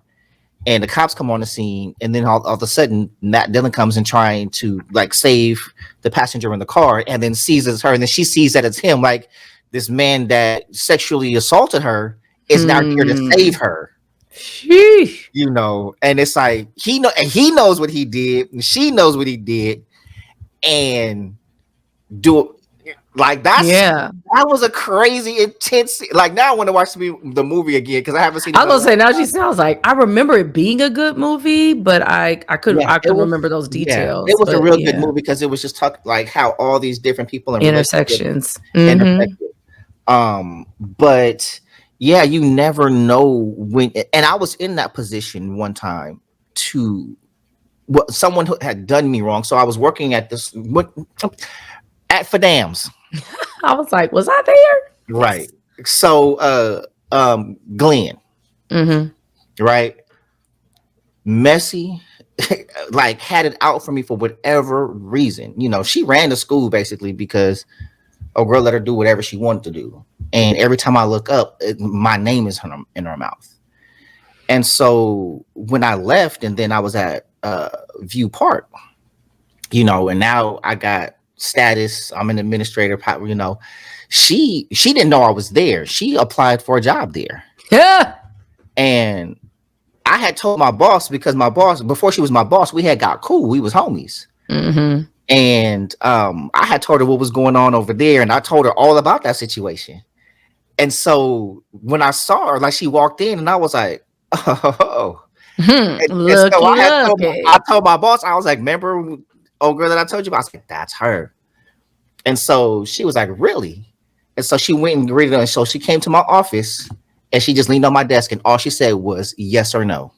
and the cops come on the scene, and then all of a sudden Matt Dillon comes in trying to, like, save the passenger in the car, and then seizes her, and then she sees that it's him, like, this man that sexually assaulted her is now here to save her. Sheesh. And it's like, he knows what he did, and she knows what he did, and that was a crazy intense. Like, now I want to watch the movie again, because I haven't seen it. I was gonna say, now she sounds like, I remember it being a good movie, but I couldn't remember those details. It was a real good movie, because it was just like how all these different people intersections. But yeah, you never know when. And I was in that position one time someone who had done me wrong. So I was working at this. at for dams. I was like, was I there? Right. So Glenn, right? Messy, like had it out for me for whatever reason. You know, she ran the school basically because a girl let her do whatever she wanted to do. And every time I look up, my name is in her mouth. And so when I left, and then I was at View Park, you know, and now I got status. I'm an administrator. You know, she didn't know I was there. She applied for a job there. Yeah. And I had told my boss, because my boss, before she was my boss, we had got cool. We was homies. And I had told her what was going on over there, and I told her all about that situation. And so when I saw her, like she walked in, and I was like, oh. And so I told my boss, I was like, remember old girl that I told you about? I was like, that's her. And so she was like, really? And so she went and greeted her. And so she came to my office, and she just leaned on my desk, and all she said was yes or no.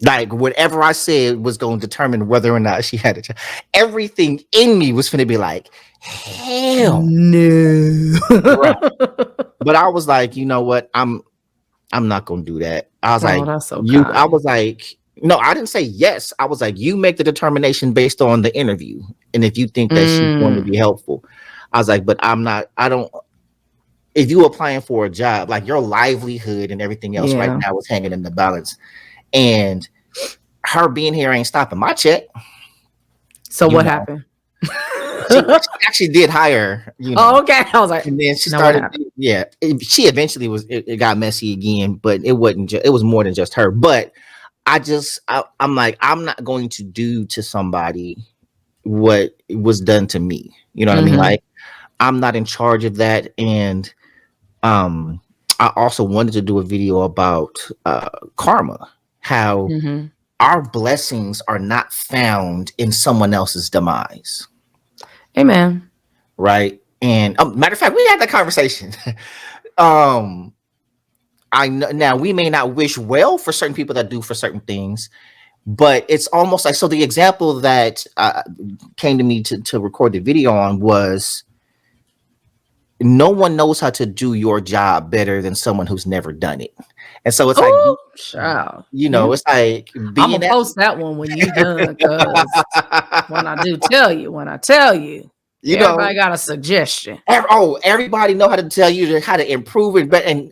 Like whatever I said was going to determine whether or not she had a child. Everything in me was going to be like, hell no. Right. But I was like, you know what? I'm not going to do that. I was that's so I was like, no, I didn't say yes. I was like, you make the determination based on the interview. And if you think that she's going to be helpful, I was like, but if you applying for a job, like your livelihood and everything else right now is hanging in the balance. And her being here ain't stopping my check. So what happened? She actually did hire. You know, oh, okay. I was like, and then she started. Yeah, she eventually it got messy again, but it wasn't. It was more than just her. But I'm like, I'm not going to do to somebody what was done to me. You know what I mean? Like, I'm not in charge of that. And I also wanted to do a video about karma. How our blessings are not found in someone else's demise. Amen. Right. And matter of fact, we had that conversation. I know now we may not wish well for certain people that do for certain things, but it's almost like, so the example that came to me to record the video on was, no one knows how to do your job better than someone who's never done it. And so it's you know, it's like I'm gonna post that one when you're done, because when I tell you, everybody got a suggestion. Everybody know how to tell you how to improve it, but and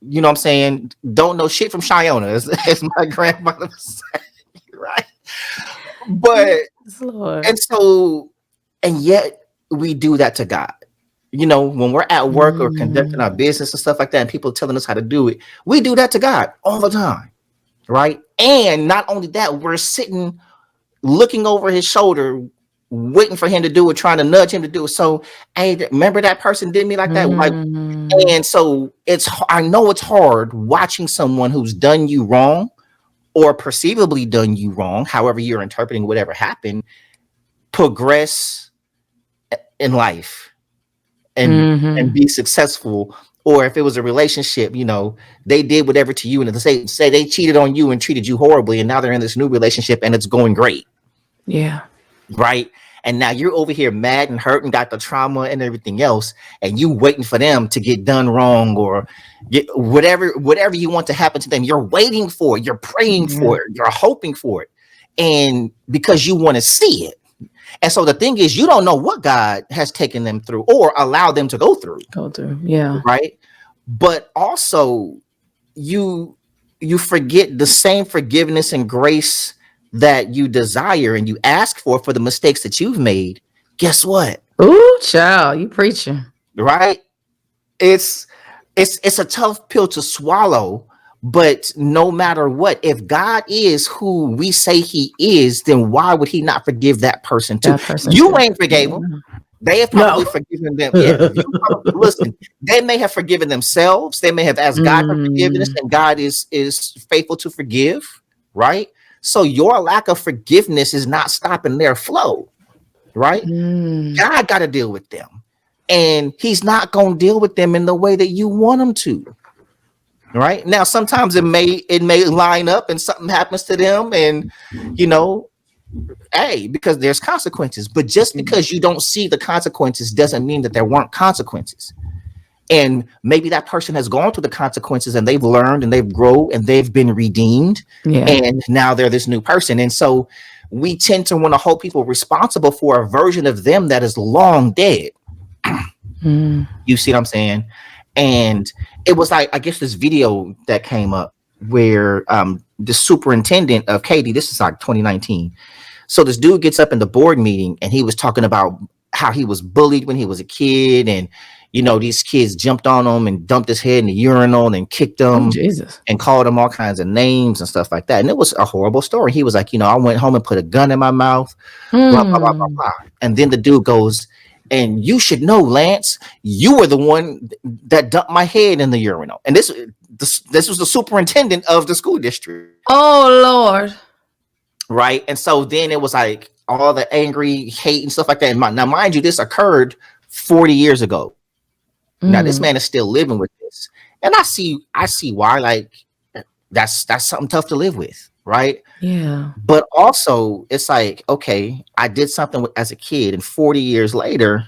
you know what I'm saying, don't know shit from Shiona, as my grandmother would say, right? But and yet we do that to God. You know, when we're at work or conducting our business and stuff like that, and people telling us how to do it, we do that to God all the time, right? And not only that, we're sitting, looking over his shoulder, waiting for him to do it, trying to nudge him to do it. So, hey, remember that person did me like that? Like, and so I know it's hard watching someone who's done you wrong or perceivably done you wrong, however you're interpreting whatever happened, progress in life. And be successful. Or if it was a relationship, you know, they did whatever to you, and say they cheated on you and treated you horribly, and now they're in this new relationship and it's going great. Yeah. Right. And now you're over here mad and hurt and got the trauma and everything else, and you waiting for them to get done wrong or get whatever you want to happen to them. You're waiting for it, you're praying for it, you're hoping for it, and because you want to see it. And so the thing is, you don't know what God has taken them through or allowed them to go through. Yeah. Right. But also you forget the same forgiveness and grace that you desire and you ask for the mistakes that you've made. Guess what? Ooh, child, you preaching. Right. It's a tough pill to swallow. But no matter what, if God is who we say he is, then why would he not forgive that person too? You ain't forgave them. They have probably forgiven them. Yeah, listen, they may have forgiven themselves. They may have asked God for forgiveness, and God is faithful to forgive, right? So your lack of forgiveness is not stopping their flow, right? God got to deal with them, and he's not going to deal with them in the way that you want him to. Right now, sometimes it may line up and something happens to them, and you know, Because there's consequences. But just because you don't see the consequences doesn't mean that there weren't consequences. And maybe that person has gone through the consequences and they've learned and they've grown and they've been redeemed. Yeah. And now they're this new person. And so we tend to want to hold people responsible for a version of them that is long dead. You see what I'm saying? And it was like, I guess this video that came up where the superintendent of Katy, this is like 2019. So this dude gets up in the board meeting and he was talking about how he was bullied when he was a kid. And, you know, these kids jumped on him and dumped his head in the urinal and kicked him and called him all kinds of names and stuff like that. And it was a horrible story. He was like, you know, I went home and put a gun in my mouth, blah, blah, blah, blah, blah. And then the dude goes, and you should know, Lance, you were the one that dumped my head in the urinal. And this was the superintendent of the school district. Oh, Lord. Right. And so then it was like all the angry hate and stuff like that. Now, mind you, this occurred 40 years ago. Now, this man is still living with this. And I see why, like, that's something tough to live with. Right. Yeah. But also it's like, okay, I did something as a kid and 40 years later,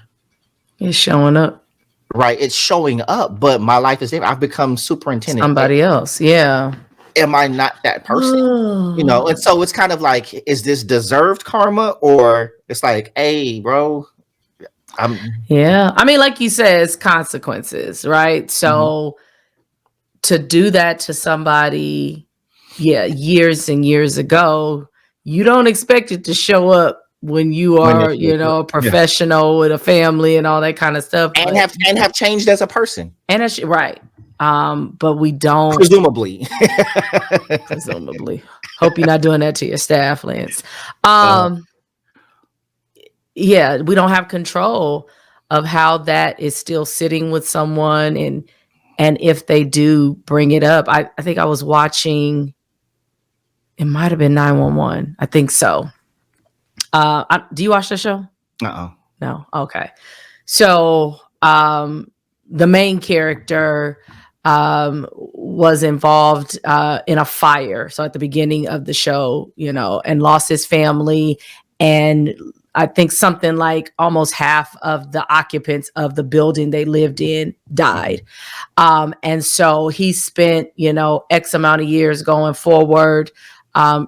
it's showing up. Right. It's showing up, but my life is different. I've become superintendent. Somebody else. Yeah. Am I not that person? You know, and so it's kind of like, is this deserved karma or it's like, hey, bro, yeah. I mean, like you said, it's consequences, right? So to do that to somebody, years and years ago, you don't expect it to show up when you are, you know, a professional with a family and all that kind of stuff. And have changed as a person. And it's right. But we don't presumably. Hope you're not doing that to your staff, Lance. Yeah, we don't have control of how that is still sitting with someone and if they do bring it up. I think I was watching, it might have been 911. I think so. Do you watch the show? No. Okay. So the main character was involved in a fire. So at the beginning of the show, you know, and lost his family. And I think something like almost half of the occupants of the building they lived in died. And so he spent, you know, X amount of years going forward,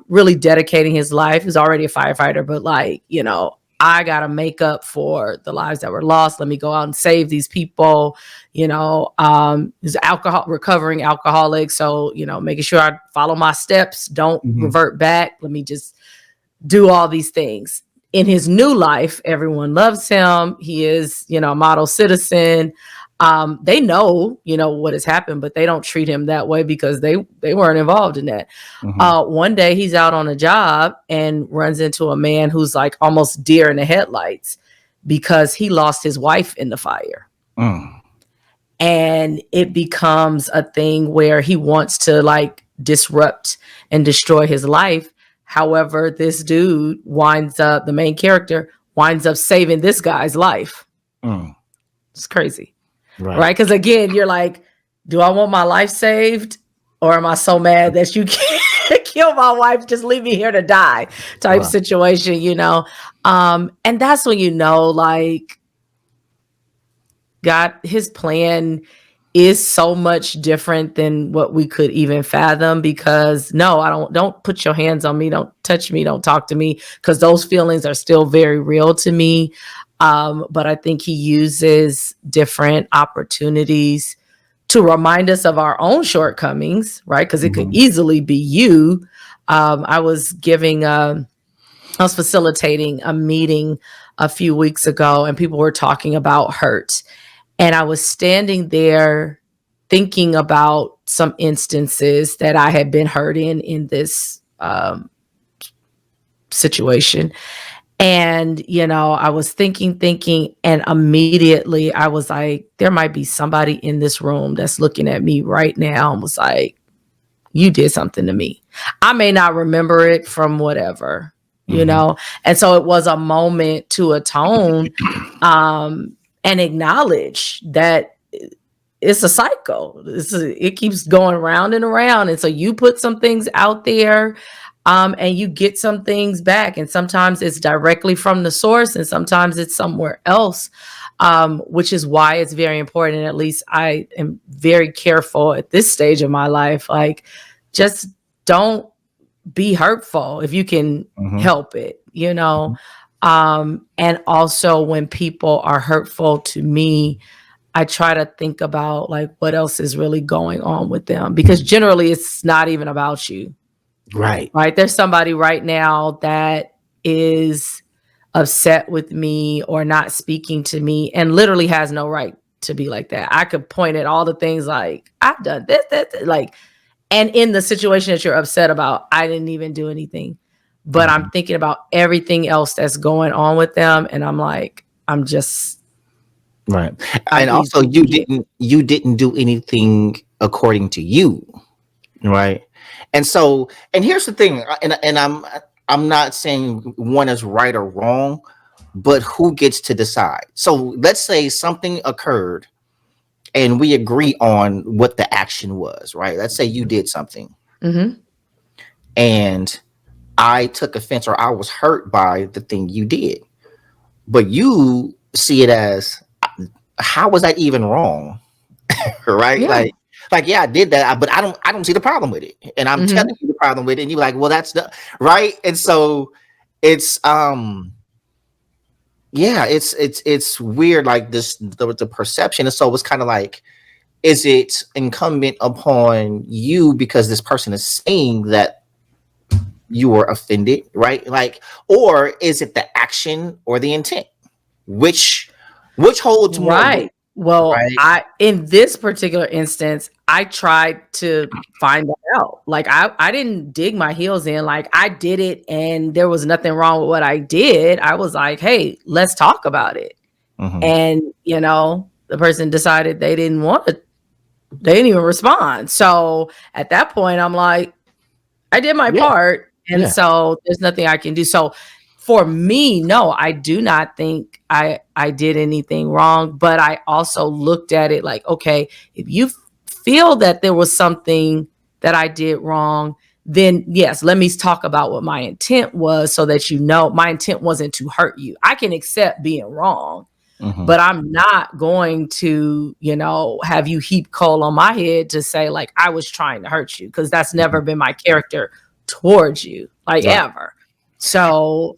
really dedicating his life. He's already a firefighter, but like, you know, I got to make up for the lives that were lost. Let me go out and save these people. You know, he's recovering alcoholic. So, you know, making sure I follow my steps, don't revert back. Let me just do all these things. In his new life, everyone loves him. He is, you know, a model citizen. They know, you know, what has happened, but they don't treat him that way because they weren't involved in that. One day he's out on a job and runs into a man who's like almost deer in the headlights because he lost his wife in the fire. And it becomes a thing where he wants to like disrupt and destroy his life. However, this dude the main character winds up saving this guy's life. It's crazy. Right? Because again, you're like, do I want my life saved? Or am I so mad that you can't kill my wife? Just leave me here to die type situation, you know? And that's when you know, like, God, his plan is so much different than what we could even fathom because no, don't put your hands on me. Don't touch me. Don't talk to me because those feelings are still very real to me. But I think he uses different opportunities to remind us of our own shortcomings, right? Because it could easily be you. I was facilitating a meeting a few weeks ago and people were talking about hurt. And I was standing there thinking about some instances that I had been hurt in this situation. And, you know, I was thinking, and immediately I was like, there might be somebody in this room that's looking at me right now and was like, you did something to me. I may not remember it from whatever, you know? And so it was a moment to atone and acknowledge that it's a cycle. It keeps going round and around. And so you put some things out there And you get some things back. And sometimes it's directly from the source and sometimes it's somewhere else, which is why it's very important. And at least I am very careful at this stage of my life. Like, just don't be hurtful if you can help it, you know? And also when people are hurtful to me, I try to think about like what else is really going on with them, because generally it's not even about you. Right. Right. There's somebody right now that is upset with me or not speaking to me and literally has no right to be like that. I could point at all the things like I've done this, like, and in the situation that you're upset about, I didn't even do anything, but I'm thinking about everything else that's going on with them. And I'm like, I'm just right. And also you didn't do anything according to you. Right. And so, and here's the thing, and I'm not saying one is right or wrong, but who gets to decide? So let's say something occurred and we agree on what the action was, right? Let's say you did something and I took offense or I was hurt by the thing you did, but you see it as, how was that even wrong? Right? Yeah. Like, yeah, I did that, but I don't see the problem with it. And I'm telling you the problem with it. And you're like, well, that's the right. And so it's, yeah, it's weird. Like the perception. And so it's kind of like, is it incumbent upon you because this person is saying that you were offended, right? Like, or is it the action or the intent? Which holds more weight? Right. Well, right? in this particular instance, I tried to find that out. Like, I didn't dig my heels in. Like, I did it and there was nothing wrong with what I did. I was like, hey, let's talk about it. And, you know, the person decided they didn't even respond. So at that point, I'm like, I did my part. And so there's nothing I can do. So for me, no, I do not think I did anything wrong, but I also looked at it like, okay, if you feel that there was something that I did wrong, then yes, let me talk about what my intent was so that you know my intent wasn't to hurt you. I can accept being wrong, but I'm not going to, you know, have you heap coal on my head to say like I was trying to hurt you, because that's never been my character towards you, like ever. So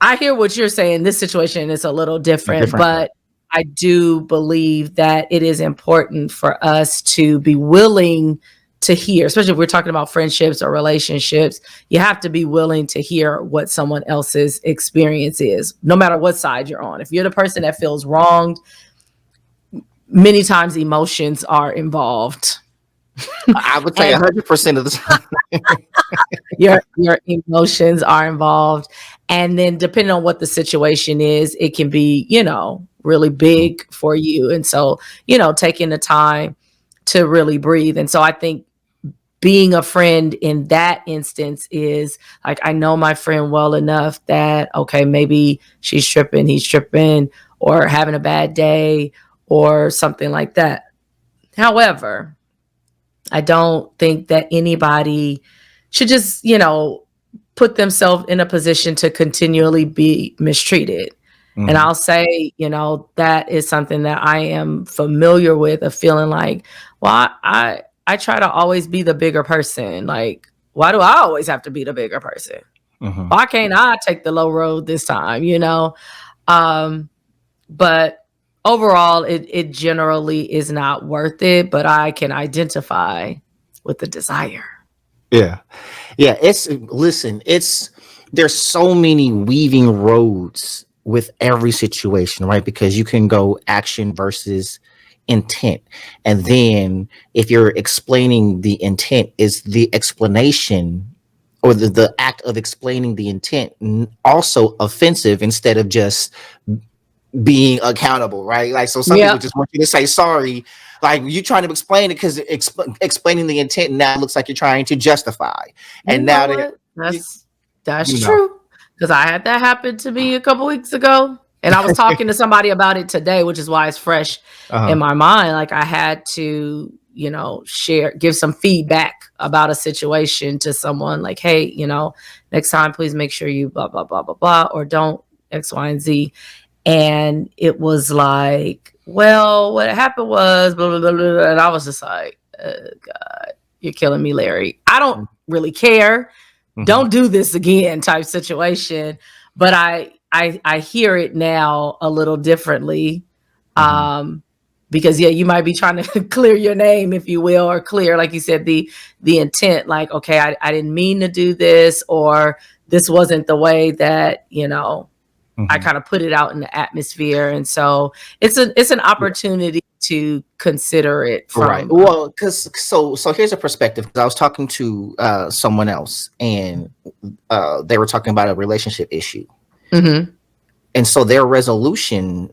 I hear what you're saying. This situation is a little different, but I do believe that it is important for us to be willing to hear, especially if we're talking about friendships or relationships. You have to be willing to hear what someone else's experience is, no matter what side you're on. If you're the person that feels wronged, many times emotions are involved. I would say 100% of the time. your emotions are involved. And then depending on what the situation is, it can be, you know, really big for you. And so, you know, taking the time to really breathe. And so I think being a friend in that instance is like, I know my friend well enough that, okay, maybe she's tripping, he's tripping, or having a bad day or something like that. However, I don't think that anybody should just, you know, put themselves in a position to continually be mistreated. And I'll say, you know, that is something that I am familiar with, of feeling like, well, I try to always be the bigger person. Like, why do I always have to be the bigger person? Why can't I take the low road this time, you know? But overall, it generally is not worth it, but I can identify with the desire. Yeah. There's so many weaving roads with every situation, right? Because you can go action versus intent. And then if you're explaining the intent, is the explanation or the act of explaining the intent also offensive instead of just being accountable, right? Like, so some people just want you to say sorry, like you trying to explain it because explaining the intent now looks like you're trying to justify. And now that's true, because I had that happen to me a couple weeks ago, and I was talking to somebody about it today, which is why it's fresh in my mind. Like, I had to give some feedback about a situation to someone, like, hey, next time, please make sure you blah, blah, blah, blah, blah, or don't X, Y, and Z. And it was like, well, what happened was blah, blah, blah, blah, and I was just like, God, you're killing me, Larry. I don't really care. Mm-hmm. Don't do this again type situation. But I hear it now a little differently. Mm-hmm. Because you might be trying to clear your name, if you will, or clear, like you said, the intent, like, okay, I didn't mean to do this, or this wasn't the way that, mm-hmm. I kind of put it out in the atmosphere. And so it's an opportunity to consider it from, right. Well, because so here's a perspective. I was talking to someone else, and they were talking about a relationship issue. Mm-hmm. And so their resolution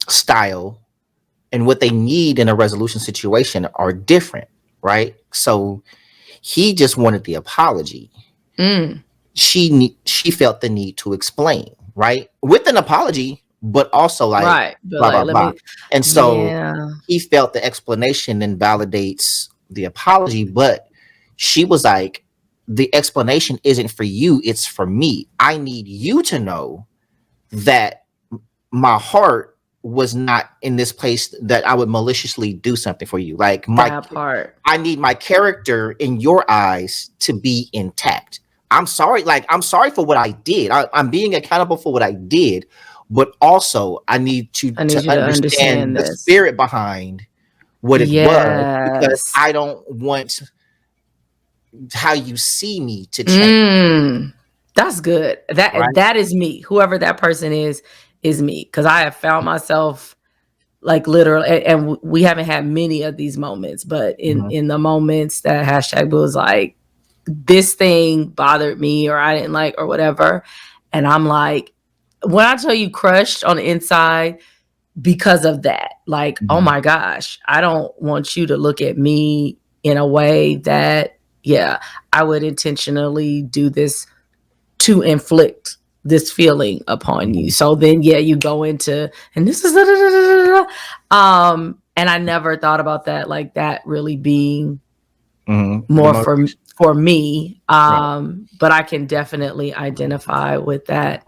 style and what they need in a resolution situation are different, right? So he just wanted the apology. She felt the need to explain, right, with an apology, but also like, right, blah, blah, blah. And so he felt the explanation invalidates the apology, but she was like, the explanation isn't for you, it's for me. I need you to know that my heart was not in this place that I would maliciously do something for you. Like I need my character in your eyes to be intact. I'm sorry. Like, I'm sorry for what I did. I'm being accountable for what I did, but also I need you to understand the spirit behind what it was, because I don't want how you see me to change. That's good. That is me. Whoever that person is me. Because I have found myself, like, literally, and we haven't had many of these moments, but in the moments that hashtag was like, this thing bothered me, or I didn't like, or whatever. And I'm like, when I tell you crushed on the inside because of that, like, oh my gosh, I don't want you to look at me in a way that, I would intentionally do this to inflict this feeling upon you. So then, you go into, and this is, and I never thought about that, like that really being more for me. But I can definitely identify with that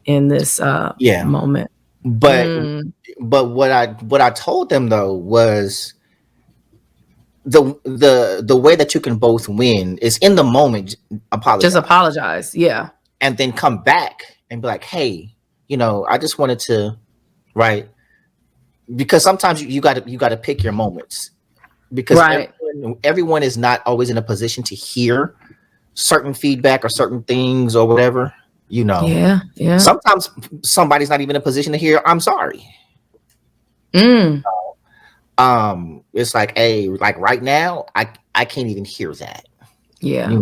in this moment. But what I told them though was the way that you can both win is in the moment, apologize. Just apologize. Yeah. And then come back and be like, hey, I just wanted to, right? Because sometimes you got to pick your moments, because everyone is not always in a position to hear certain feedback or certain things or whatever, Yeah. Sometimes somebody's not even in a position to hear, I'm sorry. It's like, hey, like right now, I can't even hear that. Yeah.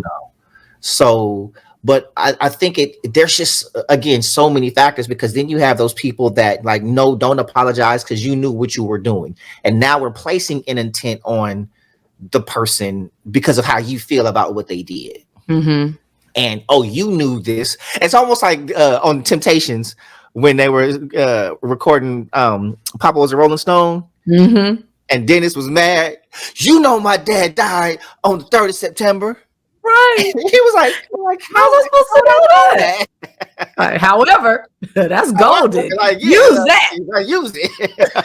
So, but I think there's just, again, so many factors, because then you have those people that like, no, don't apologize because you knew what you were doing. And now we're placing an intent on the person because of how you feel about what they did. And, you knew this. It's almost like on Temptations when they were recording Papa Was a Rolling Stone. And Dennis was mad. My dad died on the 3rd of September. Right. He was like, how was I supposed to know that? Right. However, that's golden. Like, use that. Use it.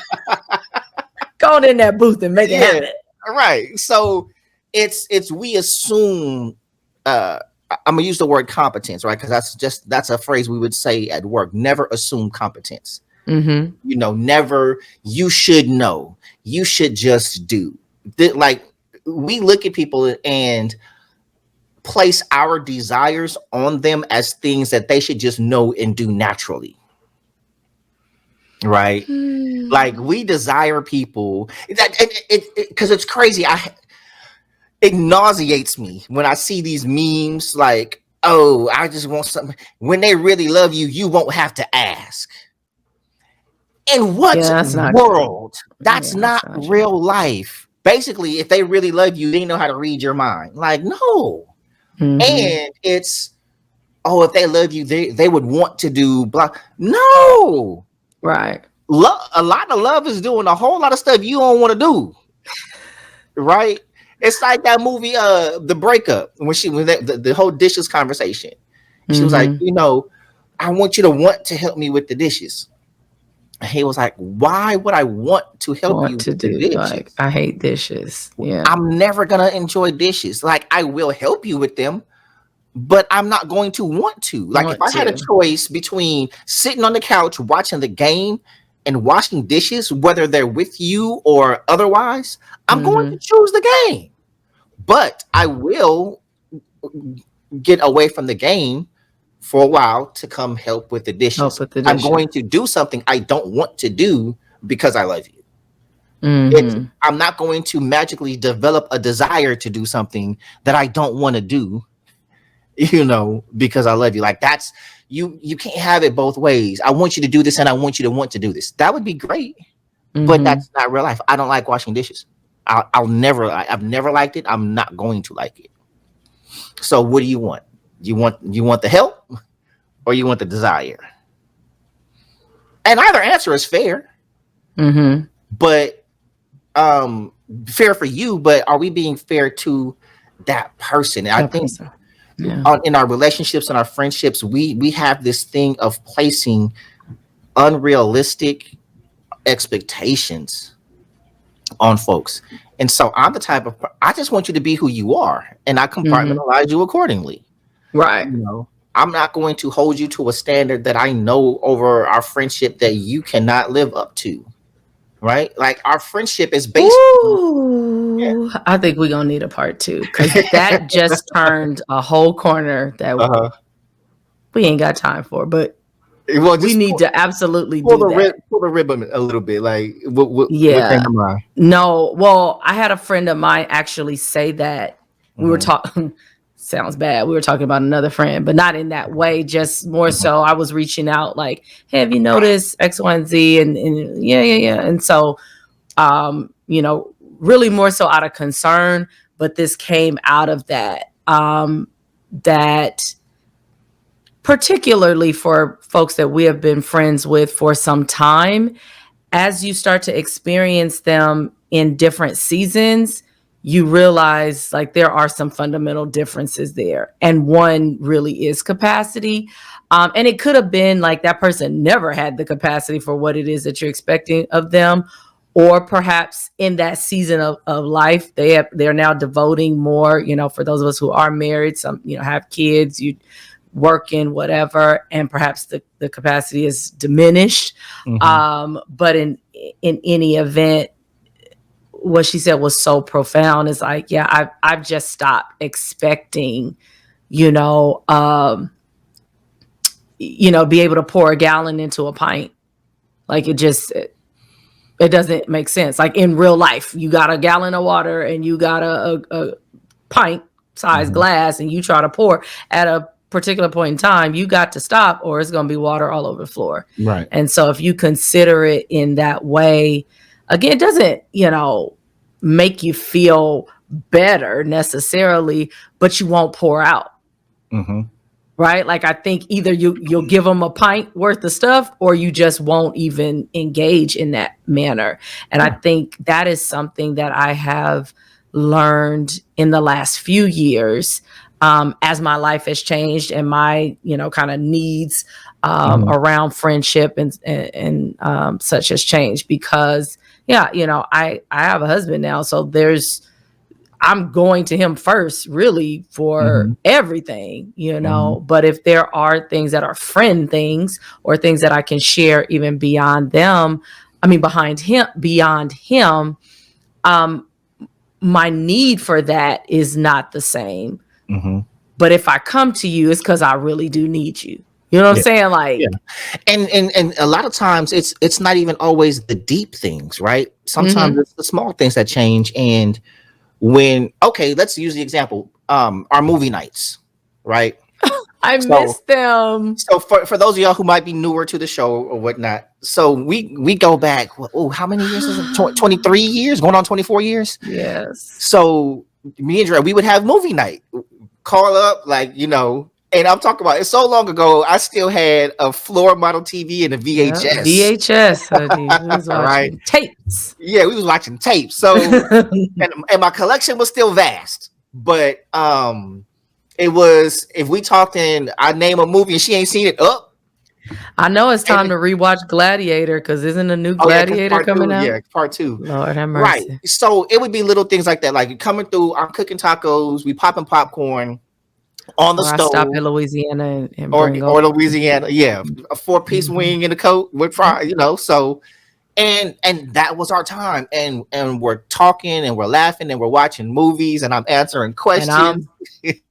Go in that booth and make it happen. Right. So we assume, I'm gonna use the word competence, right? Because that's a phrase we would say at work. Never assume competence. Never, you should know. You should just do. Like, we look at people and place our desires on them as things that they should just know and do naturally. Right? Like, we desire people because it's crazy. It nauseates me when I see these memes like, oh, I just want something. When they really love you, you won't have to ask. In what world? That's not real life. Basically, if they really love you, they know how to read your mind. Like, no. And it's, if they love you, they would want to do blah. No. Right. A lot of love is doing a whole lot of stuff you don't want to do. right? It's like that movie, The Breakup, when the whole dishes conversation. She was like, Mm-hmm. I want you to want to help me with the dishes. And he was like, why would I want to help Want you to with the do like dishes? I hate dishes. Yeah. I'm never gonna enjoy dishes. Like, I will help you with them, but I'm not going to want to. Like, if Want I had a to. choice between sitting on the couch watching the game and washing dishes, whether they're with you or otherwise, I'm going Mm-hmm. to choose the game. But I will get away from the game for a while to come help with the Help dishes. with the I'm dishes. going to do something I don't want to do because I love you. Mm-hmm. I'm not going to magically develop a desire to do something that I don't want to do, because I love you. Like, that's you can't have it both ways. I want you to do this and I want you to want to do this. That would be great, but Mm-hmm. that's not real life. I don't like washing dishes. I've never liked it. I'm not going to like it. So what do you want? You want the help or you want the desire? And either answer is fair, Mm-hmm. but fair for you, but are we being fair to that person? And I That think person. Yeah. in our relationships and our friendships, we have this thing of placing unrealistic expectations on folks. And so I'm the type of I just want you to be who you are, and I Mm-hmm. compartmentalize you accordingly. Right. You know, I'm not going to hold you to a standard that I know over our friendship that you cannot live up to. Right? Like, our friendship is based on, Ooh, I think we're gonna need a part two because that just turned a whole corner that uh-huh. we ain't got time for, but Well, we just need to absolutely pull do the that. ribbon a little bit. Like, what thing Yeah. am I? No, well, I had a friend of mine actually say that we were Mhm, talking. Sounds bad. We were talking about another friend, but not in that way. Just more mhm, so, I was reaching out like, "Hey, have you noticed X, Y, and Z?" And yeah, yeah, yeah. And so, really more so out of concern. But this came out of that. That particularly for folks that we have been friends with for some time, as you start to experience them in different seasons, you realize like there are some fundamental differences there. And one really is capacity. And it could have been like that person never had the capacity for what it is that you're expecting of them. Or perhaps in that season of life, they're now devoting more, for those of us who are married, some, have kids, you working, whatever, and perhaps the capacity is diminished. mhm. But in any event, what she said was so profound. Is like, yeah, I've just stopped expecting, you know, um, be able to pour a gallon into a pint. Like it doesn't make sense. Like in real life, you got a gallon of water and you got a pint size Mhm. glass and you try to pour at a particular point in time, you got to stop or it's going to be water all over the floor. Right. And so if you consider it in that way, again, it doesn't, make you feel better necessarily, but you won't pour out. Mhm. Right. Like I think either you'll give them a pint worth of stuff or you just won't even engage in that manner. And I Yeah. think that is something that I have learned in the last few years, as my life has changed and my, kind of needs Mhm. around friendship and such has changed because, yeah, I have a husband now. So I'm going to him first, really, for Mhm. everything, Mhm. But if there are things that are friend things or things that I can share even beyond them, I mean, beyond him, um, my need for that is not the same. Mhm. But if I come to you, it's because I really do need you. You know what I'm Yeah. saying? Yeah. Like, And a lot of times it's not even always the deep things, right? Sometimes mhm. it's the small things that change. And okay, let's use the example, our movie nights, right? I So miss them. so for those of y'all who might be newer to the show or whatnot, so we go back, oh, how many years is it? 23 years, going on 24 years. Yes. So me and Dre, we would have movie night, call up, like, And I'm talking about it's so long ago. I still had a floor model TV and a Yeah, VHS. VHS, honey. We was watching Right? tapes. Yeah, we was watching tapes. So, and my collection was still vast, but it was if we talked and I name a movie and she ain't seen it up. I know it's time to rewatch Gladiator because isn't a new Gladiator coming out? Yeah, part 2. Lord have Right. mercy. So it would be little things like that, like coming through. I'm cooking tacos. We popping popcorn on the Or I stove. stop in Louisiana and or bring or over. Louisiana, yeah, a 4-piece wing in a coat with fries, So, and that was our time, and we're talking and we're laughing and we're watching movies and I'm answering questions. It's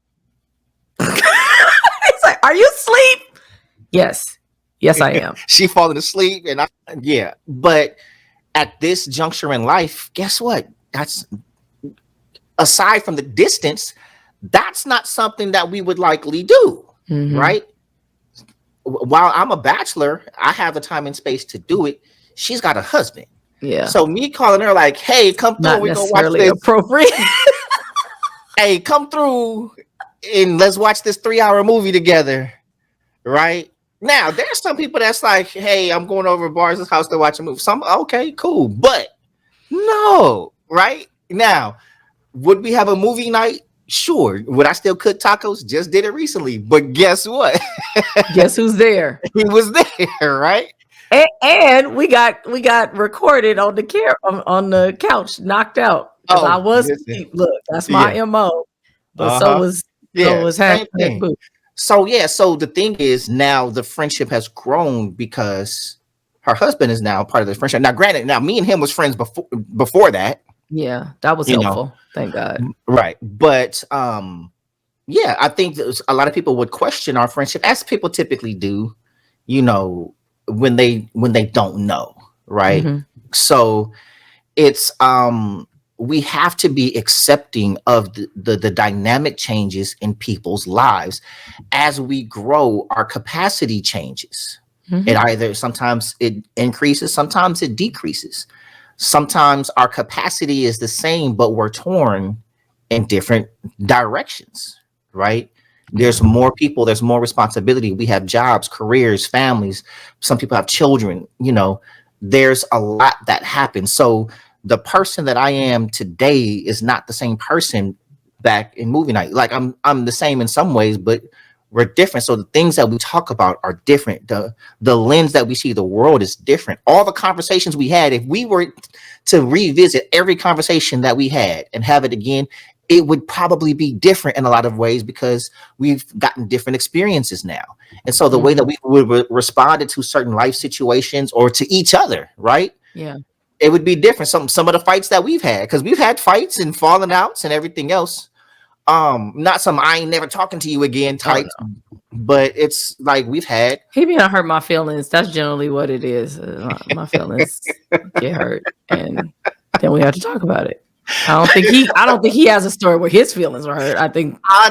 like, are you asleep? Yes, I am. She falling asleep, and but at this juncture in life, guess what? That's aside from the distance, that's not something that we would likely do, right? While I'm a bachelor, I have the time and space to do it. She's got a husband. Yeah. So me calling her like, hey, come through, Not we're gonna watch necessarily this. appropriate. Hey, come through and let's watch this 3-hour movie together. Right? Now, there's some people that's like, hey, I'm going over to Barnes' house to watch a movie. Okay, cool. But no, right? Now, would we have a movie night? Sure. Would I still cook tacos? Just did it recently. But guess what? Guess who's there? He was there, right? And we got recorded on the couch, knocked out. Because I was asleep. Look, that's my MO. But so was happening. So the thing is, now the friendship has grown because her husband is now part of the friendship. Now, granted, me and him was friends before that. Yeah, that was helpful. Thank God. Right. But I think a lot of people would question our friendship, as people typically do, when they don't know, right? So it's we have to be accepting of the dynamic changes in people's lives. As we grow, our capacity changes. Sometimes it increases, sometimes it decreases. Sometimes our capacity is the same, but we're torn in different directions, right? There's more people, there's more responsibility. We have jobs, careers, families. Some people have children, there's a lot that happens. So the person that I am today is not the same person back in movie night. Like I'm the same in some ways, but we're different. So the things that we talk about are different. The lens that we see the world is different. All the conversations we had, if we were to revisit every conversation that we had and have it again, it would probably be different in a lot of ways because we've gotten different experiences now. And so the way that we would respond to certain life situations or to each other, right? Yeah. It would be different. Some of the fights that we've had, because we've had fights and falling outs and everything else. Not some I ain't never talking to you again type, but it's like we've had. He being hurt my feelings. That's generally what it is. My feelings get hurt, and then we have to talk about it. I don't think he has a story where his feelings were hurt. I think I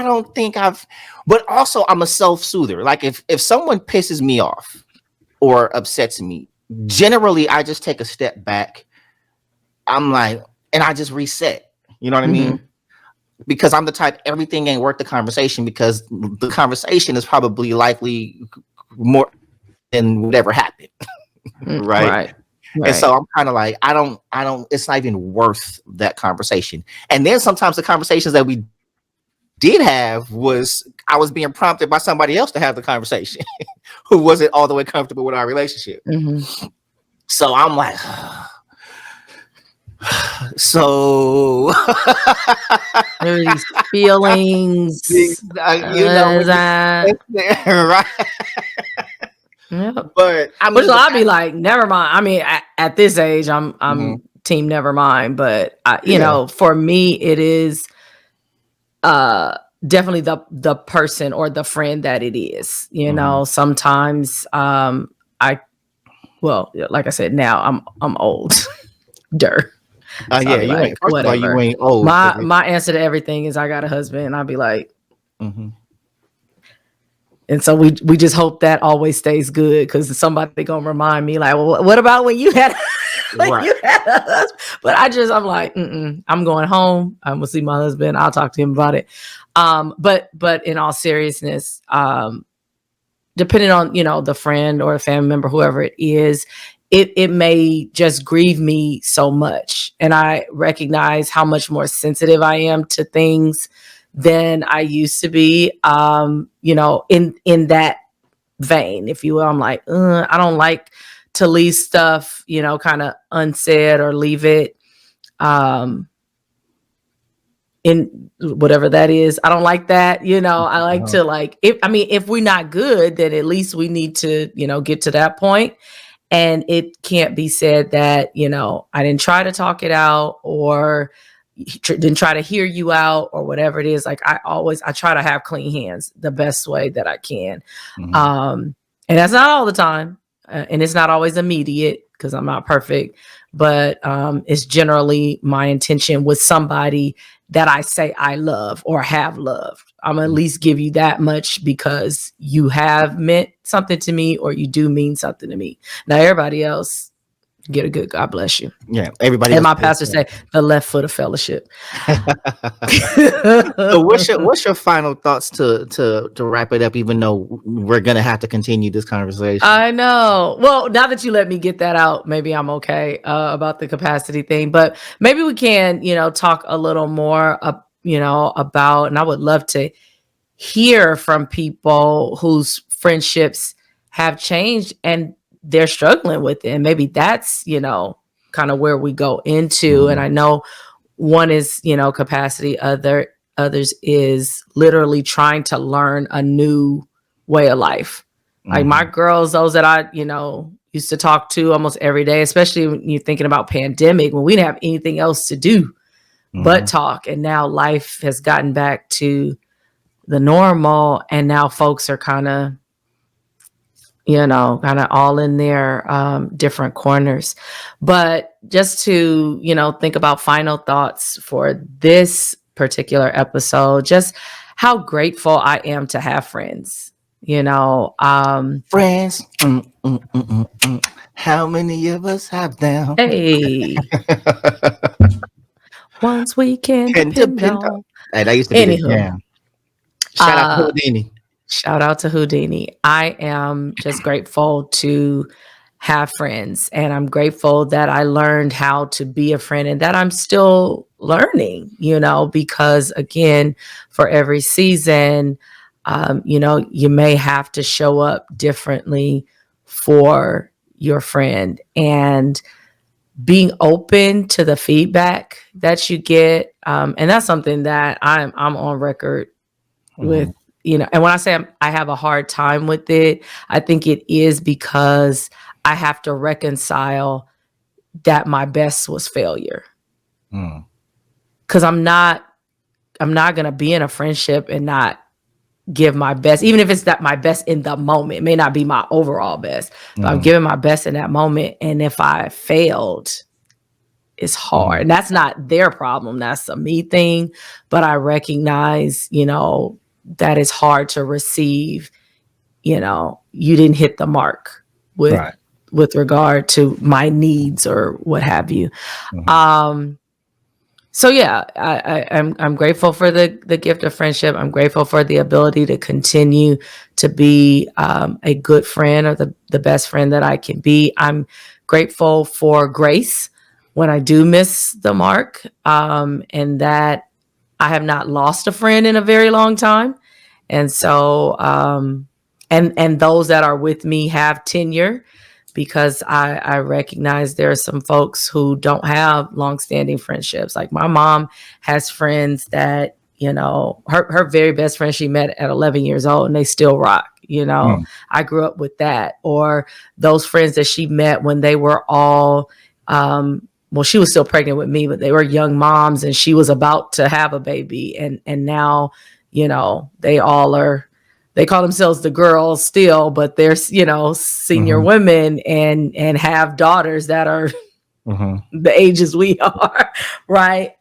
don't think but also I'm a self-soother. Like if someone pisses me off or upsets me, generally I just take a step back. I'm like, and I just reset. You know what I mean? Because I'm the type, everything ain't worth the conversation because the conversation is probably likely more than whatever happened. Right. And so I'm kind of like, I don't, it's not even worth that conversation. And then sometimes the conversations that we did have I was being prompted by somebody else to have the conversation who wasn't all the way comfortable with our relationship. So I'm like, so there are these feelings, right? Yeah. But I'll be like, never mind. I mean, at this age, I'm team never mind. But for me, it is definitely the person or the friend that it is. Sometimes like I said, now I'm old. You ain't. First of all, you ain't old. My answer to everything is I got a husband, and I'll be like, And so we just hope that always stays good, because somebody gonna remind me like, well, what about when you had Right. you had us? But I'm like, I'm going home. I'm gonna see my husband. I'll talk to him about it. But in all seriousness, depending on, the friend or a family member, whoever it is, it may just grieve me so much. And I recognize how much more sensitive I am to things than I used to be, in that vein, if you will. I'm like, I don't like to leave stuff, kind of unsaid, or leave it in whatever that is. I don't like that. I like to if we're not good, then at least we need to, get to that point. And it can't be said that, I didn't try to talk it out, or didn't try to hear you out, or whatever it is. Like I try to have clean hands the best way that I can. And that's not all the time. And it's not always immediate, because I'm not perfect, but it's generally my intention with somebody that I say I love or have loved. I'm gonna at least give you that much, because you have meant something to me, or you do mean something to me. Now, everybody else, get a good God bless you. Yeah, everybody. And my pastor say the left foot of fellowship. So what's your final thoughts to wrap it up, even though we're gonna have to continue this conversation? I know. Well, now that you let me get that out, maybe I'm okay about the capacity thing, but maybe we can, talk a little more, about, and I would love to hear from people whose friendships have changed and they're struggling with it. And maybe that's, kind of where we go into. And I know one is, capacity, others is literally trying to learn a new way of life. Like my girls, those that I, used to talk to almost every day, especially when you're thinking about pandemic, when we didn't have anything else to do but talk. And now life has gotten back to the normal. And now folks are kind of all in their different corners. But just to, think about final thoughts for this particular episode, just how grateful I am to have friends, Friends. How many of us have them? Hey, once we can depend on. Hey, that used to be the jam. Shout out to Houdini. Shout out to Houdini. I am just grateful to have friends, and I'm grateful that I learned how to be a friend, and that I'm still learning, because again, for every season, you may have to show up differently for your friend, and being open to the feedback that you get. And that's something that I'm on record with. And when I say I have a hard time with it, I think it is because I have to reconcile that my best was failure. Because I'm not going to be in a friendship and not give my best, even if it's not my best in the moment. It may not be my overall best, but I'm giving my best in that moment. And if I failed, it's hard. And that's not their problem. That's a me thing. But I recognize, that is hard to receive. You didn't hit the mark with regard to my needs or what have you. So yeah, I'm grateful for the gift of friendship. I'm grateful for the ability to continue to be a good friend, or the best friend that I can be. I'm grateful for grace when I do miss the mark, and that I have not lost a friend in a very long time. And so, and those that are with me have tenure, because I recognize there are some folks who don't have longstanding friendships. Like my mom has friends that, her very best friend she met at 11 years old, and they still rock. I grew up with that. Or those friends that she met when they were all, well, she was still pregnant with me, but they were young moms, and she was about to have a baby. And now, they all are, they call themselves the girls still, but they're, senior women and have daughters that are the ages we are. Right.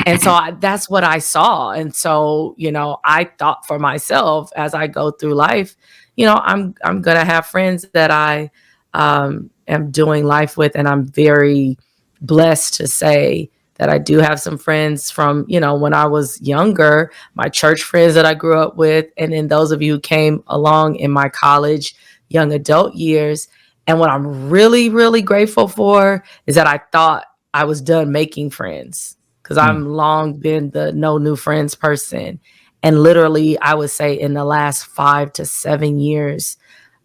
And so that's what I saw. And so, I thought for myself as I go through life, I'm going to have friends that I am doing life with. And I'm very blessed to say that I do have some friends from, when I was younger, my church friends that I grew up with. And then those of you who came along in my college, young adult years. And what I'm really, really grateful for is that I thought I was done making friends, because I'm long been the no new friends person. And literally, I would say in the last 5 to 7 years,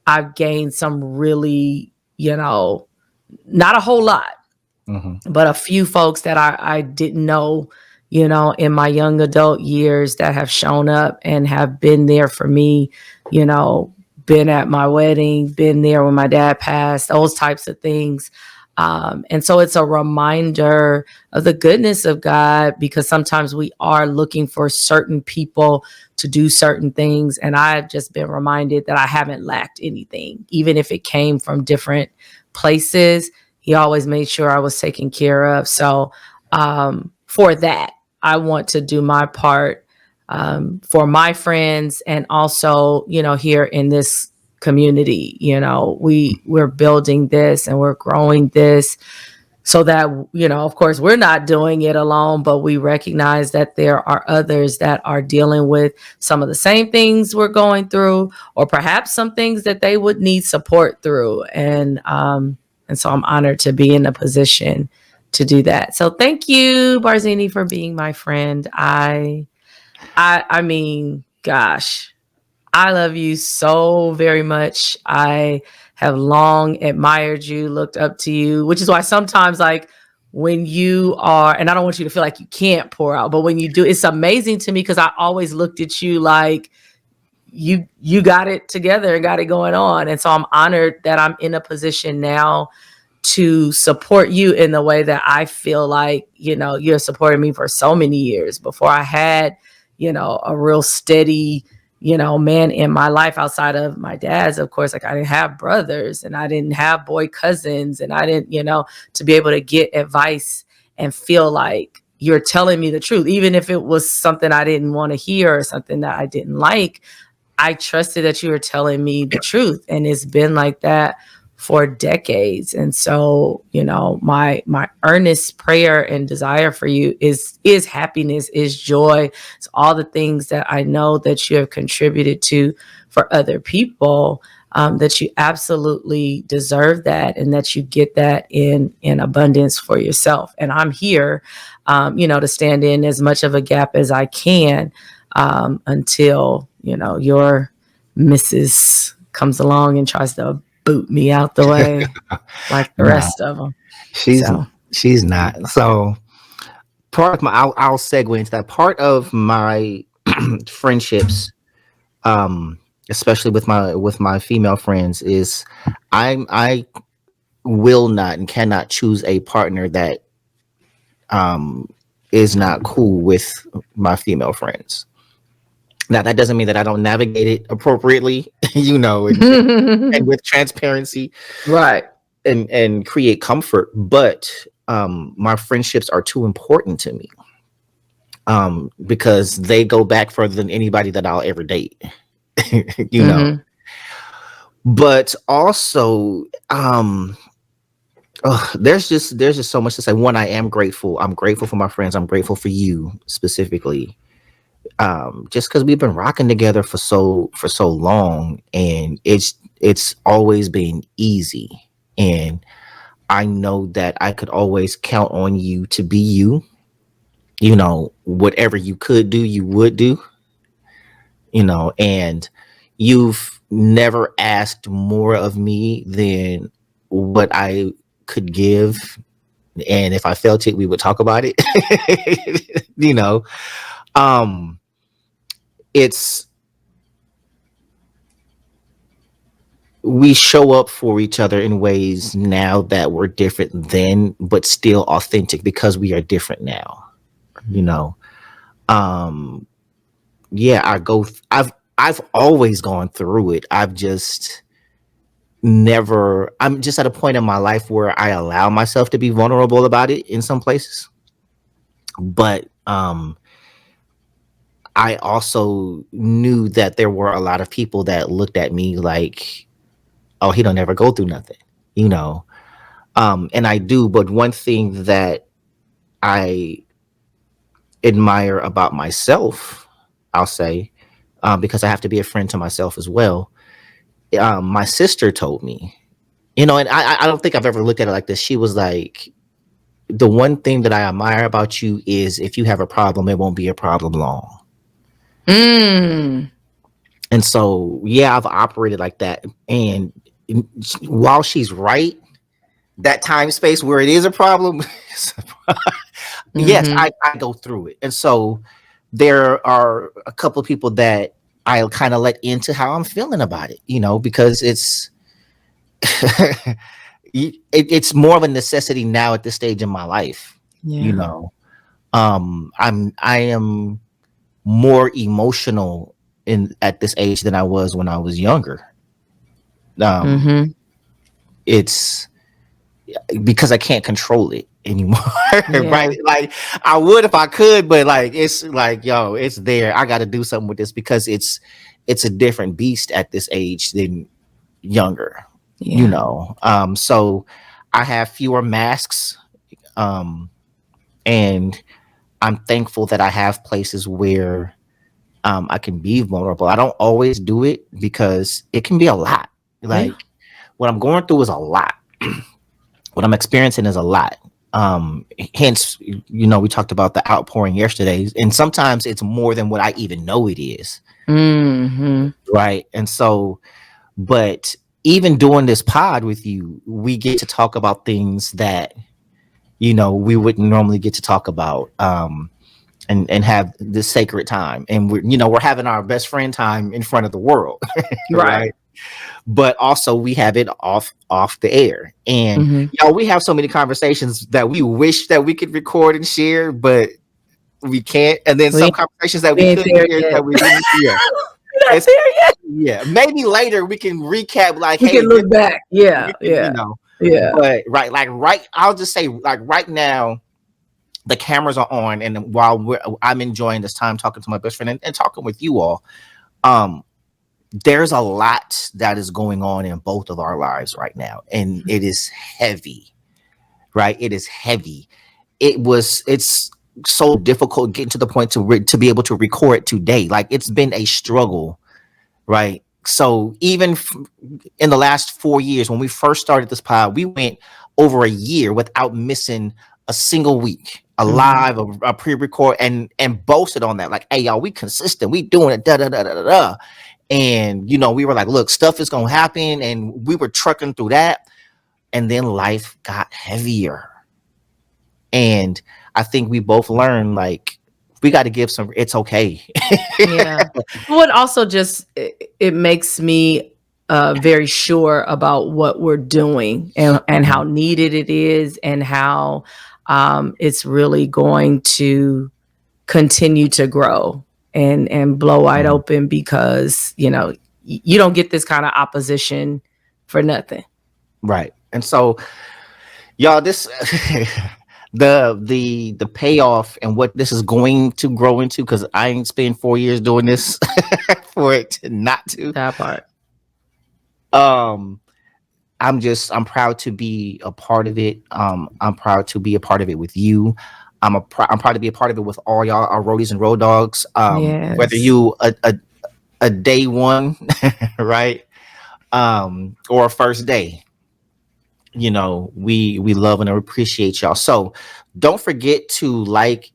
I've gained some really, not a whole lot, but a few folks that I didn't know, in my young adult years that have shown up and have been there for me, been at my wedding, been there when my dad passed, those types of things. And so it's a reminder of the goodness of God, because sometimes we are looking for certain people to do certain things. And I've just been reminded that I haven't lacked anything, even if it came from different places. He always made sure I was taken care of. So for that, I want to do my part for my friends, and also, here in this community, we're building this and we're growing this so that, of course, we're not doing it alone, but we recognize that there are others that are dealing with some of the same things we're going through, or perhaps some things that they would need support through. And so I'm honored to be in a position to do that. So thank you, Barzini, for being my friend. I mean, gosh, I love you so very much. I have long admired you, looked up to you, which is why sometimes, like, when you are, and I don't want you to feel like you can't pour out, but when you do, it's amazing to me, because I always looked at you like you got it together and got it going on. And so I'm honored that I'm in a position now to support you in the way that I feel like, you're supporting me for so many years before I had, a real steady, man in my life outside of my dad's. Of course, like, I didn't have brothers and I didn't have boy cousins, and I didn't, to be able to get advice and feel like you're telling me the truth, even if it was something I didn't want to hear or something that I didn't like. I trusted that you were telling me the truth. And it's been like that for decades. And so, my earnest prayer and desire for you is happiness, is joy. It's all the things that I know that you have contributed to for other people, that you absolutely deserve that, and that you get that in abundance for yourself. And I'm here, to stand in as much of a gap as I can, until, your missus comes along and tries to boot me out the way like the rest of them. She's not. So part of my, I'll segue into that. Part of my friendships, especially with my female friends, is I will not and cannot choose a partner that is not cool with my female friends. Now, that doesn't mean that I don't navigate it appropriately, and with transparency, right, and create comfort. But my friendships are too important to me, because they go back further than anybody that I'll ever date. But also, there's just so much to say. One, I am grateful. I'm grateful for my friends. I'm grateful for you specifically. Just because we've been rocking together for so long, and it's always been easy, and I know that I could always count on you to be you. Whatever you could do, you would do. And you've never asked more of me than what I could give, and if I felt it, we would talk about it. It's, we show up for each other in ways now that we're different then, but still authentic, because we are different now. I've always gone through it. I'm just at a point in my life where I allow myself to be vulnerable about it in some places. But um, I also knew that there were a lot of people that looked at me like, oh, he don't ever go through nothing, you know. And I do, but one thing that I admire about myself, I'll say, because I have to be a friend to myself as well. My sister told me, you know, and I don't think I've ever looked at it like this. She was like, the one thing that I admire about you is if you have a problem, it won't be a problem long. Mm. And so, yeah, I've operated like that. And while she's right, that time space where it is a problem, yes, Mhm. I go through it. And so there are a couple of people that I'll kind of let into how I'm feeling about it, you know, because it's more of a necessity now at this stage in my life, you Yeah. know. I am more emotional in at this age than I was when I was younger. Um, Mhm. it's because I can't control it anymore, Yeah. right? Like I would if I could, but like it's like, yo, it's there. I got to do something with this because it's a different beast at this age than younger, you Yeah. know. So I have fewer masks, um, and I'm thankful that I have places where I can be vulnerable. I don't always do it because it can be a lot. Yeah. Like what I'm going through is a lot. What I'm experiencing is a lot. Hence, you know, we talked about the outpouring yesterday, and sometimes it's more than what I even know it is, Mhm. right? And so, but even doing this pod with you, we get to talk about things that, you know, we wouldn't normally get to talk about, and have this sacred time, and we're, you know, we're having our best friend time in front of the world, Right. right? But also we have it off the air, and Mhm. you know, we have so many conversations that we wish that we could record and share, but we can't. And then some We conversations that we we ain't could there share yet. that we didn't. Yeah, We're not it's there yet. yeah. Maybe later we can recap, like, We hey, can this, look back. Yeah. we can, you Yeah. know. Yeah. But right, like right, I'll just say, like right now, the cameras are on, and while I'm enjoying this time talking to my best friend and talking with you all, um, there's a lot that is going on in both of our lives right now, and it is heavy, right? It is heavy. It's so difficult getting to the point to be able to record today. Like it's been a struggle, right? So even in the last 4 years, when we first started this pod, we went over a year without missing a single week, a Mhm. live, a pre-record, and boasted on that. Like, hey, y'all, we consistent, we doing it, da da da da da da. And you know, we were like, look, stuff is gonna happen, and we were trucking through that. And then life got heavier. And I think we both learned, like, we got to give some, it's okay. Yeah. What also just it makes me very sure about what we're doing and how needed it is and how it's really going to continue to grow and blow wide Mhm. open because, you know, you don't get this kind of opposition for nothing. Right. And so, y'all, this the payoff and what this is going to grow into, because I ain't spent 4 years doing this for it to not to. That part. Um, I'm proud to be a part of it. I'm proud to be a part of it with you. I'm proud to be a part of it with all y'all, our roadies and road dogs. Whether Yes. you a day one, right? Or a first day, you know, we love and appreciate y'all. So don't forget to like,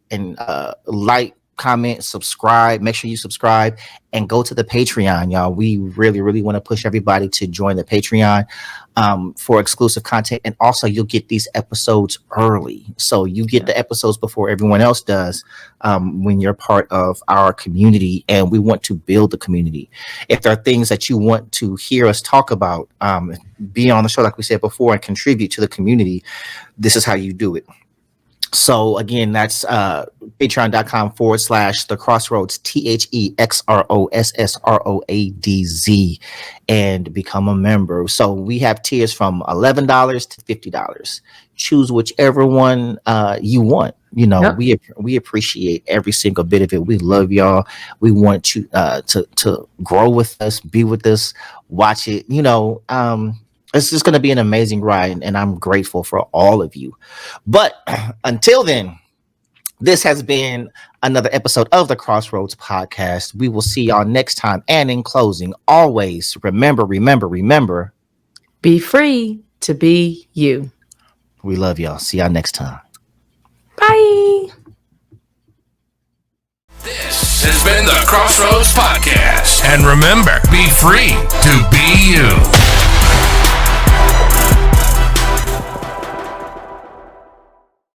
comment, subscribe. Make sure you subscribe and go to the Patreon, y'all. We really want to push everybody to join the Patreon, for exclusive content, and also you'll get these episodes early, so you get the episodes before everyone else does, when you're part of our community, and we want to build the community. If there are things that you want to hear us talk about, be on the show, like we said before, and contribute to the community, this is how you do it. So again, that's patreon.com/the Xrossroadz, THEXROSSROADZ, and become a member. So we have tiers from $11 to $50. Choose whichever one you want. You know, Yep. we appreciate every single bit of it. We love y'all. We want you to grow with us, be with us, watch it. You know, it's just going to be an amazing ride, and I'm grateful for all of you. But until then, this has been another episode of the Xrossroadz Podcast. We will see y'all next time. And in closing, always remember, Be free to be you. we love y'all. See y'all next time. Bye. This has been the Xrossroadz Podcast. And remember, be free to be you.